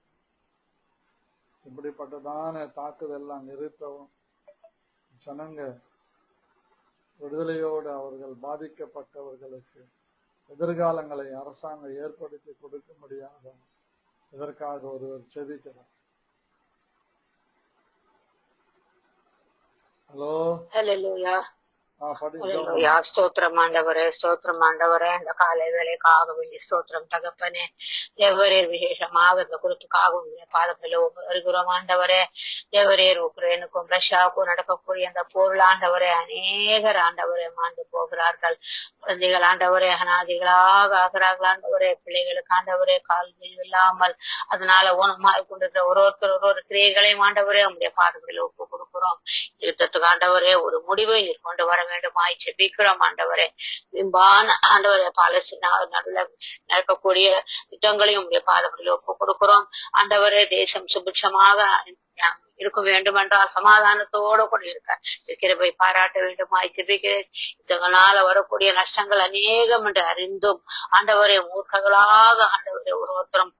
இப்படிப்பட்டதான தாக்குதெல்லாம் நிறுத்தவும், ஜனங்க விடுதலையோடு அவர்கள் பாதிக்கப்பட்டவர்களுக்கு எதிர்காலங்களை அரசாங்கம் ஏற்படுத்தி கொடுக்க முடியாத இதற்காக ஒருவர் செபிக்கிறார். ஹலோ,
ஹல்லேலூயா.
படி.
ஹல்லேலூயா. ஸ்தோத்திரம் ஆண்டவரே, ஸ்தோத்திரம் ஆண்டவரே. இந்த காலை வேலைக்காக வேண்டிய ஸ்தோத்திரம் தகப்பனே. தேவரீர் விசேஷமாக இந்த குறித்துக்காக பாதத்தில் வருகிறோம் ஆண்டவரே. தேவரீர் உக்ரைனுக்கும் ரஷ்யாவுக்கும் நடக்கக்கூடிய அந்த பொருள் ஆண்டவரே, அநேகர் ஆண்டவரே மாண்டு போகிறார்கள். குழந்தைகள் ஆண்டவரே அனாதிகளாக ஆகிறார்கள் ஆண்டவரே. பிள்ளைகளுக்கு ஆண்டவரே கால்கள் இல்லாமல் அதனால ஊனமாய் கொண்டிருக்கிற ஒரு கிரியைகளையும் ஆண்டவரே உங்களுடைய பாதத்தில் ஒப்பு கொடுக்கிறோம். யுத்தத்துக்கு ஆண்டவரே ஒரு முடிவை நீர் கொண்டு வர வேண்டுமாய் செபிக்கிறோம் ஆண்டவரே. விம்பான ஆண்டவரே பாலஸ்தீனா நடுவில் நடக்கக்கூடிய யுத்தங்களையும் உங்களுடைய பாதத்தில் ஒப்பு கொடுக்கிறோம் ஆண்டவரே. தேசம் சுபிட்சமாக இருக்க வேண்டும் என்றால் சமாதானத்தோடு கூட இருக்கிறவை பாராட்ட வேண்டுமாய் செபிக்கிறேன். இதனால வரக்கூடிய நஷ்டங்கள் அநேகம் என்று அறிந்தும் ஆண்டவரே மூர்க்கங்களாக ஆண்டவரே ஒருத்தரும்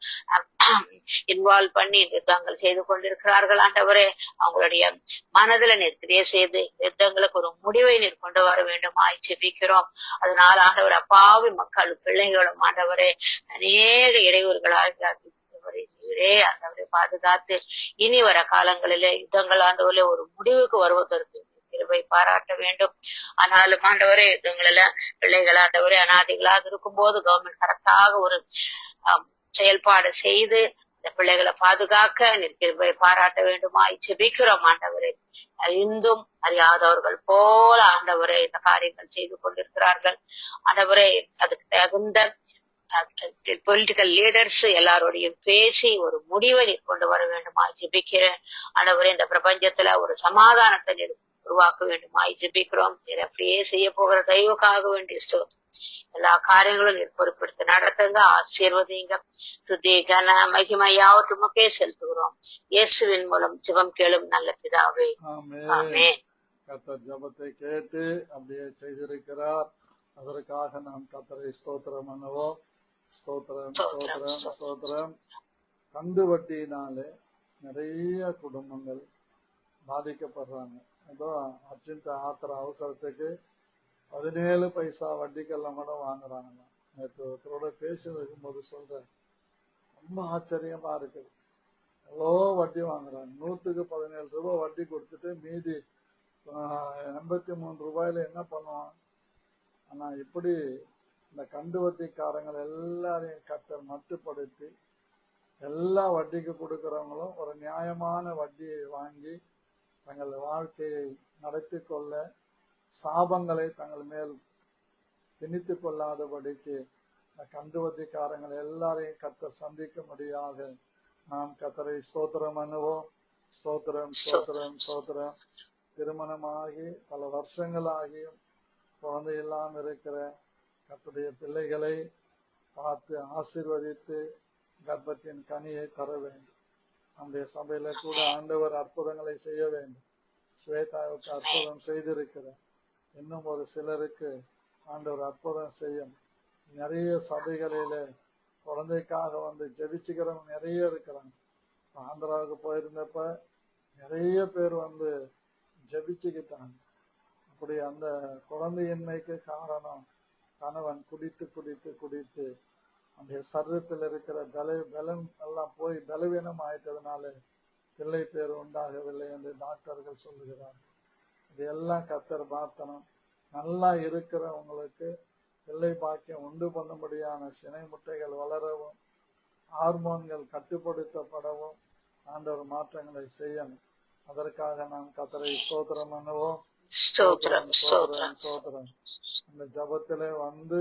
இன்வால்வ் பண்ணி யுத்தங்கள் செய்து கொண்டிருக்கிறார்கள் ஆண்டவரே. அவங்களுடைய மனதில நிற்கிறே செய்து யுத்தங்களுக்கு ஒரு முடிவை நீர் கொண்டு வர வேண்டுமாய் செபிக்கிறோம். அதனால ஆண்டவர் அப்பாவி மக்கள் பிள்ளைகளும் ஆண்டவரே அநேக இடையூறுகளாக ஆண்டவரை பாதுகாத்து இனி வர காலங்களிலே யுத்தங்கள் ஆண்டவரே ஒரு முடிவுக்கு வருவதற்கு கிருபை பாராட்ட வேண்டும். ஆனாலும் ஆண்டவரே யுத்தங்களில பிள்ளைகள் ஆண்டவரே அனாதைகளாக இருக்கும் போது கவர்மெண்ட் கரெக்டாக ஒரு செயல்பாடு செய்து இந்த பிள்ளைகளை பாதுகாக்க கிருபை பாராட்ட வேண்டுமாய் செபிக்கிறோம் ஆண்டவரே. அறிந்தும் அறியாதவர்கள் போல ஆண்டவரே இந்த காரியங்கள் செய்து கொண்டிருக்கிறார்கள் ஆண்டவரே. அதுக்கு தகுந்த பொலிட்டிக்கல் லீடர்ஸ் எல்லாரோடையும் பேசி ஒரு முடிவை கொண்டு வர வேண்டுமாய் ஜெபிக்கிறேன் ஆண்டவரே. இந்த பிரபஞ்சத்துல ஒரு சமாதானத்தை உருவாக்க வேண்டுமாய் ஜெபிக்கிறோம். அப்படியே செய்ய போகிற தெய்வக்காக வேண்டிய ஸ்தோத்திரம். எல்லா காரியங்களும் நீர் பொறுப்பெடுத்து நடத்துங்க, ஆசீர்வதிங்க. துதி கன மகிமையாவது உமக்கே செலுத்துகிறோம். இயேசுவின் மூலம் ஜெபம் கேளும் நல்ல பிதாவே, ஆமென்.
கர்த்தர் ஜெபத்தை கேட்டு அப்படியே செய்திருக்கிறார். அதற்காக நாம் கர்த்தரை ஸ்தோத்திரம் பண்ணுவோம். ஸ்தோத்திரம், ஸ்தோத்திரம், ஸ்தோத்திரம். கந்து வட்டியினாலே நிறைய குடும்பங்கள் பாதிக்கப்படுறாங்க. ஏதோ அர்ஜென்ட் ஆத்திர அவசரத்துக்கு 17 பைசா வட்டிக்கெல்லாம் கூட வாங்குறாங்க. நேற்று ஒருத்தரோட பேசியிருக்கும் போது சொல்றேன், ரொம்ப ஆச்சரியமா இருக்குது. எவ்வளோ வட்டி வாங்குறாங்க. 100க்கு 17 ரூபாய் வட்டி கொடுத்துட்டு மீதி 83 ரூபாயில என்ன பண்ணுவான்? ஆனா இப்படி இந்த கந்து வட்டிக்காரங்கள் எல்லாரையும் கர்த்தர் மட்டுப்படுத்தி எல்லா வட்டிக்கு கொடுக்கிறவங்களும் ஒரு நியாயமான வட்டியை வாங்கி தங்கள் வாழ்க்கையை நடத்தி கொள்ள, சாபங்களை தங்கள் மேல் திணித்து கொள்ளாதபடிக்கு இந்த கந்து வட்டிக்காரங்கள் எல்லாரையும் கர்த்தர் சந்திக்கும்படியாக நாம் கர்த்தரை ஸ்தோத்திரம் பண்ணுவோம். ஸ்தோத்திரம், ஸ்தோத்திரம், ஸ்தோத்திரம். திருமணமாகி பல வருஷங்களாகியும் குழந்தை இல்லாமல் இருக்கிற கர்த்தருடைய பிள்ளைகளை பார்த்து ஆசீர்வதித்து கர்ப்பத்தின் கனியை தர வேண்டும். நம்முடைய சபையில கூட ஆண்டவர் அற்புதங்களை செய்ய வேண்டும். ஸ்வேதாவுக்கு அற்புதம் செய்திருக்கிறார். இன்னும் ஒரு சிலருக்கு ஆண்டவர் அற்புதம் செய்யும். நிறைய சபைகளில குழந்தைக்காக வந்து ஜெபிச்சுக்கிறவங்க நிறைய இருக்கிறாங்க. ஆந்திராவுக்கு போயிருந்தப்ப நிறைய பேர் வந்து ஜெபிச்சுக்கிட்டாங்க. அப்படி அந்த குழந்தையின்மைக்கு காரணம் கணவன் குடித்து குடித்து குடித்து அந்த சரீரத்தில் இருக்கிற பலம் எல்லாம் போய் பலவீனம் ஆயிட்டதுனால பிள்ளை பேர் உண்டாகவில்லை என்று டாக்டர்கள் சொல்லுகிறார்கள். இதெல்லாம் கர்த்தர் மாத்தணும். நல்லா இருக்கிறவங்களுக்கு பிள்ளை பாக்கியம் உண்டு பண்ணும்படியான சினை முட்டைகள் வளரவும், ஹார்மோன்கள் கட்டுப்படுத்தப்படவும் ஆண்டவர் மாற்றங்களை செய்யணும். அதற்காக நாம் கர்த்தரை ஸ்தோத்திரம் பண்ணுவோம். ஸ்தோத்திரம், ஸ்தோத்திரம், ஸ்தோத்திரம். இந்த ஜபத்திலே வந்து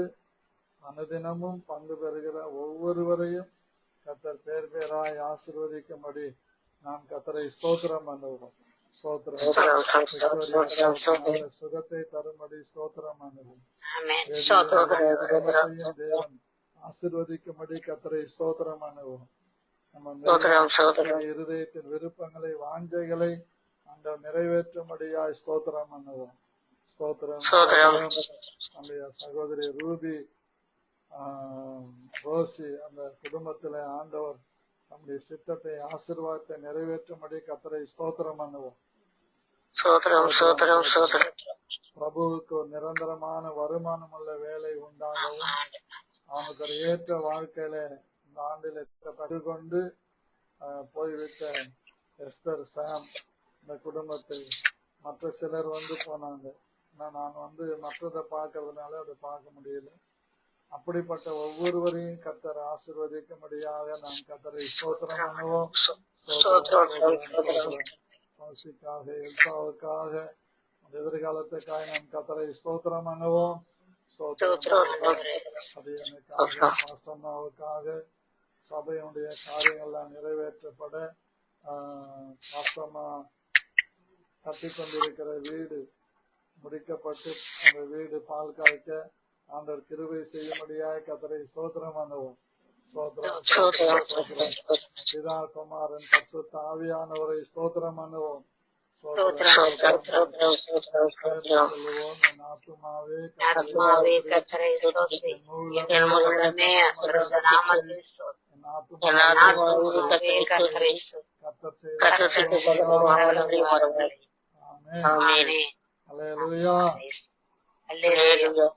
அனுதினமும் பங்கு பெறுகிற ஒவ்வொருவரையும் கர்த்தர் பேர் பேராய் ஆசீர்வதிக்கும்படி நாம் கர்த்தரை ஸ்தோத்திரம் பண்ணுவோம். ஸ்தோத்திரம். நல்ல சுகத்தை தரும்படி ஸ்தோத்திரம் பண்ணுவோம். தேவன் ஆசீர்வதிக்கும்படி கர்த்தரை ஸ்தோத்திரம் பண்ணுவோம். நம்ம இருதயத்தின் விருப்பங்களை வாஞ்சைகளை அந்த நிறைவேற்றும்படியாய் ஸ்தோத்திரம் பண்ணுவோம். ஸ்தோத்திரம். நம்முடைய சகோதரி ரூபி ரோசி அந்த குடும்பத்திலே ஆண்டவர் நம்முடைய சித்தத்தை ஆசீர்வாதத்தை நிறைவேற்றும்படி கர்த்தரை ஸ்தோத்திரம் பண்ணுவோம். பிரபுவுக்கு ஒரு நிரந்தரமான வருமானம் உள்ள வேலை உண்டாகவும் அவனுக்கு ஒரு ஏற்ற வாழ்க்கையில இந்த ஆண்டில தடுக்கொண்டு போய்விட்ட எஸ்தர் சாம் இந்த குடும்பத்தை மற்ற சிலர் போனாங்க. நான் மற்றதை பார்க்கறதுனால அதை பார்க்க முடியல. அப்படிப்பட்ட ஒவ்வொருவரையும் கர்த்தர் ஆசீர்வதிக்கும்படியாக நாம் கர்த்தரை ஸ்தோத்திரம் பண்ணுவோம். எல்சாவுக்காக எதிர்காலத்துக்காக நாம் கர்த்தரை ஸ்தோத்திரம் பண்ணுவோம். பாஸ்டம்மாவுக்காக சபையுடைய காரியங்கள்லாம் நிறைவேற்றப்பட பாஸ்டம்மா கட்டி கொண்டிருக்கிற வீடு முடிக்கப்பட்டு அந்த வீடு பால் காய்க்க ஆண்டவர் கிருபை செய்யும்படியாக கர்த்தரை ஸ்தோத்திரம் பண்ணுவோம். பிதா குமாரன் பரிசுத்த ஆவியானவரை ஸ்தோத்திரம் பண்ணுவோம்.
ஆத்மாவே கர்த்தரை ஸ்தோத்திரி, என் முழுமே அவருடைய நாமத்தை ஸ்தோத்திரி. கர்த்தர் செய்த
ஆமென். அல்லேலூயா.
அல்லேலூயா.